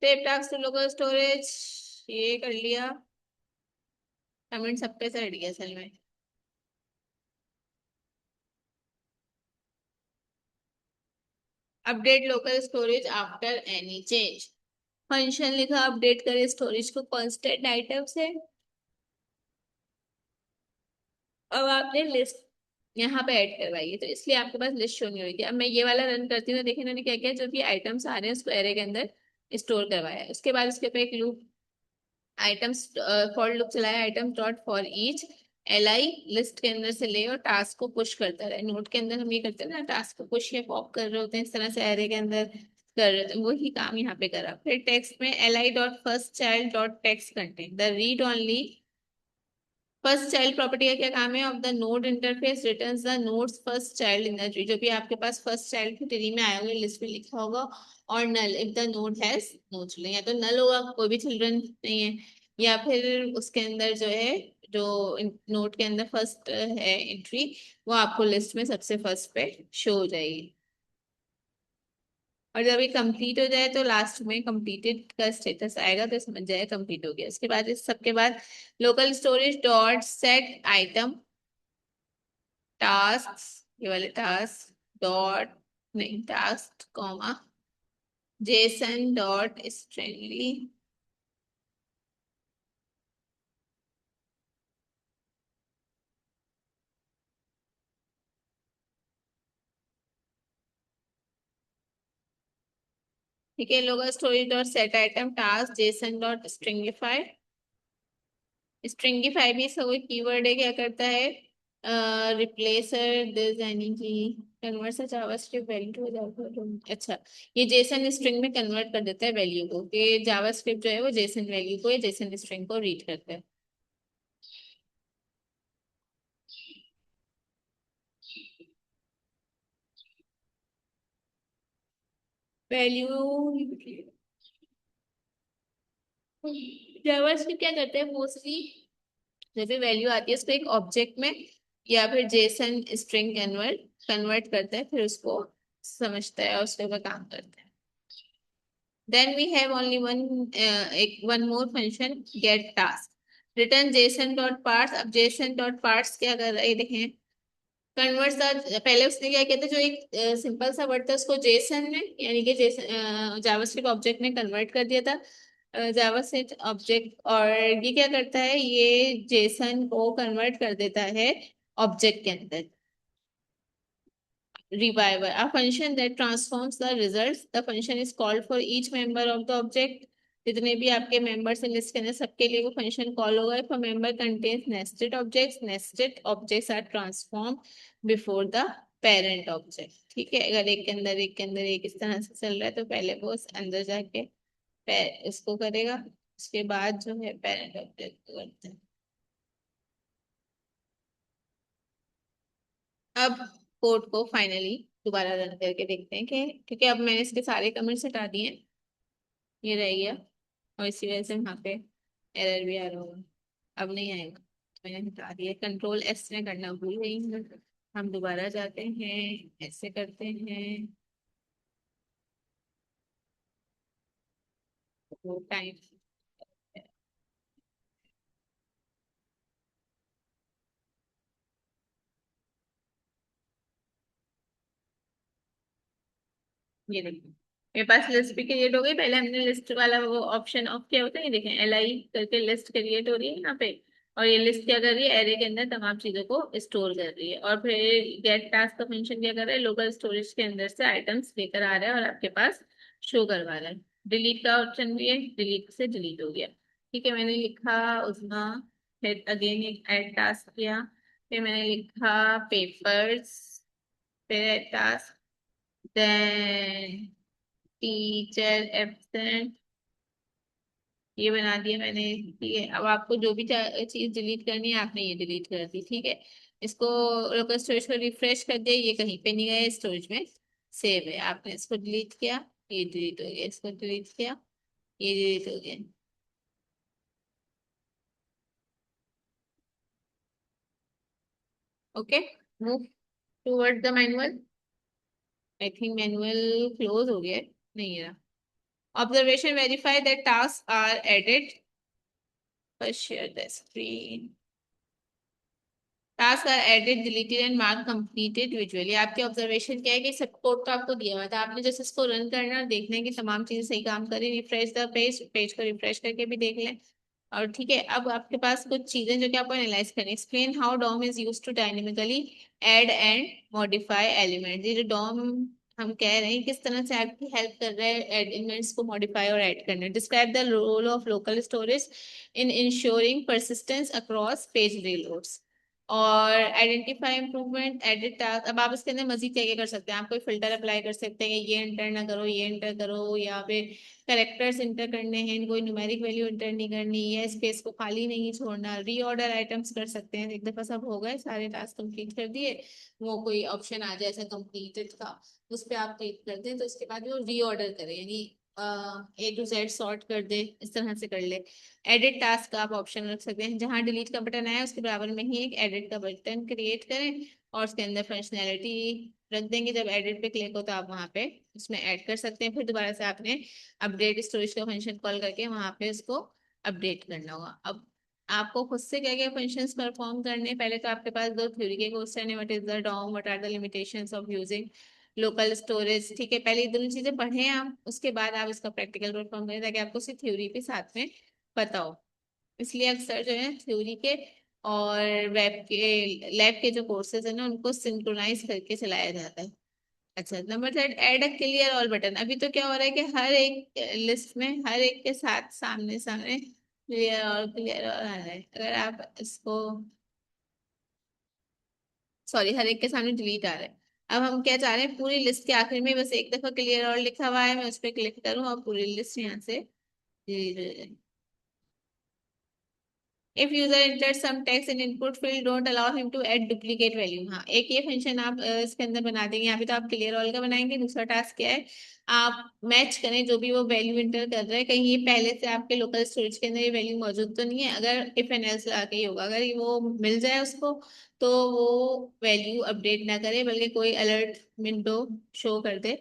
Save task to local storage, ये कर लिया, कमेंट सब पे से हट गया असल में। Update local storage after any change, function लिखा अपडेट करे स्टोरेज को कांस्टेंट आइटम से। अब आपने लिस्ट यहाँ पे ऐड करवाई है तो इसलिए आपके पास लिस्ट शो नहीं होगी। अब मैं ये वाला रन करती हूँ तो देखिए इन्होंने क्या किया, जो भी आइटम्स आ रहे हैं उसको एरे के अंदर स्टोर करवाया है। उसके बाद उसके ऊपर एक लूप आइटम्स फॉर लूप चलाया, item dot for each L I list के अंदर से ले और टास्क को पुश करता रहे। नोट के अंदर हम ये करते हैं ना, टास्क को पुश या पॉप कर रहे होते हैं, इस तरह से एरे के अंदर कर रहे थे, वही काम यहाँ पे करा। फिर टेक्स्ट में L I dot first child dot text content the read only first child property का क्या काम है? Of the node interface returns the node's first child in the tree. जो भी आपके पास फर्स्ट चाइल्ड की ट्री में आया होगा लिस्ट में लिखा होगा, और null if the node has no children, या तो नल होगा कोई भी चिल्ड्रन नहीं है, या फिर उसके अंदर जो है, जो नोड के अंदर फर्स्ट है एंट्री, वो आपको लिस्ट में सबसे फर्स्ट पे शो हो जाएगी। और जब ये कंप्लीट हो जाए तो लास्ट में कंप्लीटेड का स्टेटस आएगा, तो समझ जाए कंप्लीट हो गया। उसके बाद इस सबके बाद local storage dot set item task, ये वाले टास्क डॉट, नहीं टास्क कॉमा जेसन डॉट स्ट्रिंगली, ठीक है। Local storage dot set item task Jason dot stringify. Stringify भी इसका कोई कीवर्ड है, क्या करता है? रिप्लेसर दिस यानी कि convert JavaScript value to Java. अच्छा, ये जेसन स्ट्रिंग में कन्वर्ट कर देता है वैल्यू को, कि जावास्क्रिप्ट जो है वो जेसन वैल्यू को या जेसन स्ट्रिंग को रीड करता है। वैल्यू जावास्क्रिप्ट क्या करते हैं मोस्टली, जब भी वैल्यू आती है उसको एक ऑब्जेक्ट में या फिर जेसन स्ट्रिंग कन्वर्ट कन्वर्ट करता है, फिर उसको समझता है और उसके ऊपर काम करता है। Then we have only one, एक one more function get task return JSON dot parts. अब जेसन डॉट पार्ट्स क्या कर रहा है, ये देखें, कन्वर्ट द, पहले उसने क्या किया था, जो एक सिंपल सा वर्ड था उसको जेसन में यानी कि जेसन जावास्क्रिप्ट ऑब्जेक्ट में कन्वर्ट कर दिया था जावास्क्रिप्ट ऑब्जेक्ट, और ये क्या करता है, ये जेसन को कन्वर्ट कर देता है ऑब्जेक्ट के अंदर। Reviver, a function that transforms the results. The function is called for each member of the object. जितने भी आपके मेंबर्स लिस्ट के अंदर सबके लिए वो फंक्शन कॉल होगा। If a member contains nested objects are transform before the parent object. ठीक है, अगर एक के अंदर एक के अंदर एक इस तरह से चल रहा है तो पहले वो अंदर जाके इसको करेगा, उसके बाद जो है पेरेंट ऑब्जेक्ट को करते हैं। अब कोड को फाइनली दोबारा रन करके देखते हैं कि, क्योंकि अब मैंने इसके सारे कमेंट्स हटा दिए हैं, ये रह गया, और इसी वजह से वहाँ पे एरर भी आ रहा होगा। अब नहीं आएगा तो मैंने हटा दिया। कंट्रोल एस में करना भूल गई हूँ। हम दोबारा जाते हैं, ऐसे करते हैं, वो टाइम, ये देखिए मेरे पास लिस्ट भी क्रिएट हो गई। पहले हमने लिस्ट वाला वो ऑप्शन ऑफ किया होता है, ये देखें एल आई करके लिस्ट क्रिएट हो रही है यहाँ पे, और ये लिस्ट क्या कर रही है, एरे के अंदर तमाम चीजों को स्टोर कर रही है। और फिर गेट टास्क का फंक्शन क्या कर रहा है, लोकल स्टोरेज के अंदर से आइटम्स लेकर आ रहा है और आपके पास शो करवा रहा है। डिलीट का ऑप्शन भी है, डिलीट से डिलीट हो गया। ठीक है, मैंने लिखा उसमा, फिर अगेन एक एड टास्क किया, फिर मैंने लिखा पेपर्स, फिर add task, then teacher absent, ये बना दिया मैंने। ठीक है, अब आपको जो भी चीज डिलीट करनी है आपने ये डिलीट कर दी। ठीक है, इसको लोकल स्टोरेज को रिफ्रेश कर दिया, ये कहीं पे नहीं गया, स्टोरेज में सेव है। आपने इसको डिलीट किया, ये डिलीट हो गया, इसको डिलीट किया, ये डिलीट हो गया। Okay, move toward the manual. I think manual close हो गया है। नहीं रहा। Observation verify that task are added, पर share the screen. Task are added deleted and mark completed visually. आपके ऑब्जर्वेशन क्या है कि सब कोड तो आपको दिया हुआ था, आपने जैसे इसको रन करना है, देखना है कि तमाम चीजें सही काम करें। रिफ्रेश द पेज, पेज को रिफ्रेश करके भी देख लें। और ठीक है, अब आपके पास कुछ चीजें जो कि आपको एनालाइज करनी। Explain how DOM is use to dynamically add and modify element. ये जो डॉम हम कह रहे हैं किस तरह से आपकी हेल्प कर रहा है एलिमेंट्स को मॉडिफाई और ऐड करने। Describe the role of local storage in ensuring persistence across page reloads. और आइडेंटिफाई इम्प्रूवमेंट, एडिट टास्क। अब आप इसके अंदर मजीद क्या क्या कर सकते हैं, आप कोई फिल्टर अप्लाई कर सकते हैं कि ये इंटर ना करो, ये इंटर करो, या फिर करेक्टर्स इंटर करने हैं, कोई न्यूमेरिक वैल्यू इंटर नहीं करनी है, स्पेस को खाली नहीं छोड़ना, रीऑर्डर आइटम्स कर सकते हैं। एक दफा सब हो गए, सारे टास्क कंप्लीट कर दिए, वो कोई ऑप्शन आ जाए ऐसा कंप्लीटेड का, उस पर आप क्लिक कर दें तो इसके बाद वो रीऑर्डर करें, यानी A to Z सॉर्ट कर दे, इस तरह से कर ले। एडिट टास्क का आप ऑप्शन रख सकते हैं, जहां डिलीट का बटन आया उसके बराबर में ही एक एडिट का बटन क्रिएट करें और उसके अंदर फंक्शनैलिटी रख देंगे। जब एडिट पे क्लिक हो तो आप वहां पे उसमें ऐड कर सकते हैं। फिर दोबारा से आपने अपडेट स्टोरेज का फंक्शन कॉल करके वहां पे उसको अपडेट करना होगा। अब आपको खुद से क्या क्या फंक्शंस परफॉर्म करने, पहले तो आपके पास दो थ्योरी के क्वेश्चन है, what is the DOM, what are the limitations of using local storage. ठीक है, पहले ये दोनों चीजें पढ़ें आप, उसके बाद आप इसका प्रैक्टिकल परफॉर्म करें ताकि आपको सिर्फ थ्योरी के साथ में पता हो। इसलिए अक्सर जो है थ्योरी के और वेब के लैब के जो कोर्सेज है ना उनको सिंक्रोनाइज करके चलाया जाता है। अच्छा, number third, add a clear all button. अभी तो क्या हो रहा है कि हर एक लिस्ट में हर एक के साथ सामने सामने क्लियर और आ रहा है। अगर आप इसको, सॉरी, हर एक के सामने डिलीट आ रहा है। अब हम क्या चाह रहे हैं, पूरी लिस्ट के आखिर में बस एक दफा क्लियर और लिखा हुआ है, मैं उस पर क्लिक करूँ और पूरी लिस्ट यहाँ से डिलीट हो जाए। If user enters some text in input field, don't allow him to add duplicate value। हाँ, एक ये फंक्शन आप इसके अंदर बना देंगे। यहाँ पे तो आप क्लियर ऑल का बनाएंगे। दूसरा टास्क क्या है, आप मैच करें जो भी वो वैल्यू इंटर कर रहा है, कहीं ये पहले से आपके लोकल स्टोरेज के अंदर ये वैल्यू मौजूद तो नहीं है। अगर इफ एंड एल्स लगा के ही होगा, अगर वो मिल जाए उसको तो वो वैल्यू अपडेट ना करे बल्कि कोई अलर्ट विंडो शो कर दे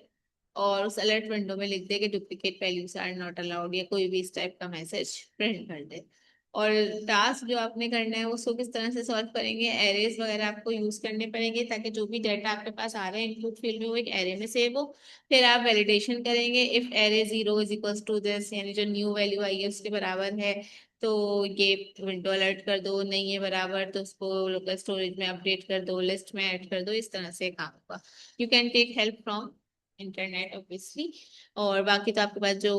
और उस अलर्ट विंडो में लिख दे कि duplicate values are not allowed, या कोई भी इस टाइप का मैसेज प्रिंट कर दे। और टास्क जो आपने करना है उसको किस तरह से सॉल्व करेंगे, एरेज वगैरह आपको यूज करने पड़ेंगे ताकि जो भी डाटा आपके पास आ रहा है इनपुट फील्ड में वो एक एरे में सेव हो। फिर आप वैलिडेशन करेंगे, if array 0 is equals to this, यानी जो न्यू वैल्यू आई है उसके बराबर है तो ये विंडो अलर्ट कर दो, नहीं है बराबर तो उसको लोकल स्टोरेज में अपडेट कर दो, लिस्ट में ऐड कर दो। इस तरह से काम होगा। You can take help from internet obviously. और बाकी तो आपके पास जो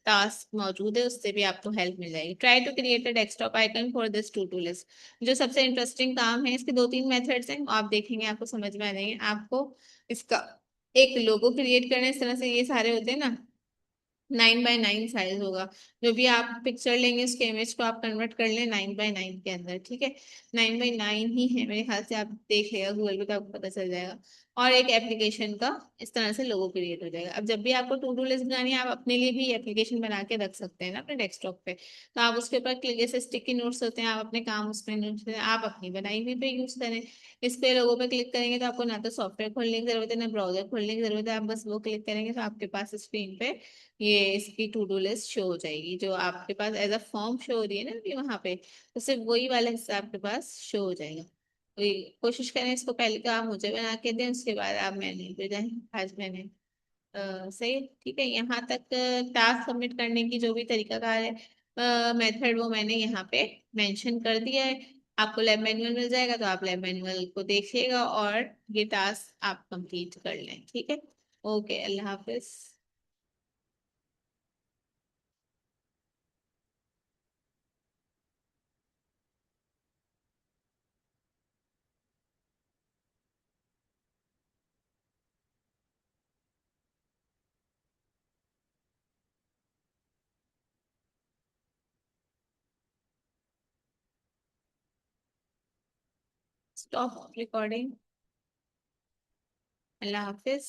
टास्क मौजूद है उससे भी आपको हेल्प मिल जाएगी। Try to create a desktop icon for this to do list. जो सबसे इंटरेस्टिंग काम है, इसके दो तीन मेथड्स हैं, आप देखेंगे आपको समझ में आ जाएंगे। आपको इसका एक लोगो क्रिएट करना है, इस तरह से ये सारे होते हैं ना, 9 बाय 9 साइज होगा। जो भी आप पिक्चर लेंगे उसके इमेज को आप कन्वर्ट कर लें 9 बाय 9 के अंदर। ठीक है, 9 बाय 9 ही है मेरे ख्याल से, आप देख लेगा गूगल पे तो आपको पता चल जाएगा। और एक एप्लीकेशन का इस तरह से लोगो क्रिएट हो जाएगा। अब जब भी आपको टू डू लिस्ट बनानी है, आप अपने लिए भी एप्लीकेशन बना के रख सकते हैं ना अपने डेस्कटॉप पे। तो आप उसके ऊपर क्लिक, जैसे स्टिकी नोट्स होते हैं, आप अपने काम उसमें नोट्स आप अपनी बनाई हुई पे यूज करें। इस पे लोगों पे क्लिक करेंगे तो आपको ना तो सॉफ्टवेयर खोलने की जरूरत है ना ब्राउजर खोलने की जरूरत है, आप बस वो क्लिक करेंगे तो आपके पास स्क्रीन पे ये इसकी टू डू लिस्ट शो हो जाएगी। जो आपके पास एज अ फॉर्म शो हो रही है ना अभी वहां पे, तो सिर्फ वही वाला हिस्सा आपके पास शो हो जाएगा। वही कोशिश करें इसको, पहले तो आप मुझे बना के दें उसके बाद आप मैंने पे जाएं। आज मैंने सही है, ठीक है। यहाँ तक टास्क सबमिट करने की जो भी तरीकाकार है, मेथड, वो मैंने यहाँ पे मेंशन कर दिया है। आपको लैब मैनुअल मिल जाएगा तो आप लैब मैनुअल को देखिएगा और ये टास्क आप कंप्लीट कर लें। ठीक है, ओके, अल्लाह हाफिज। Stop recording. अल्लाह हाफिज।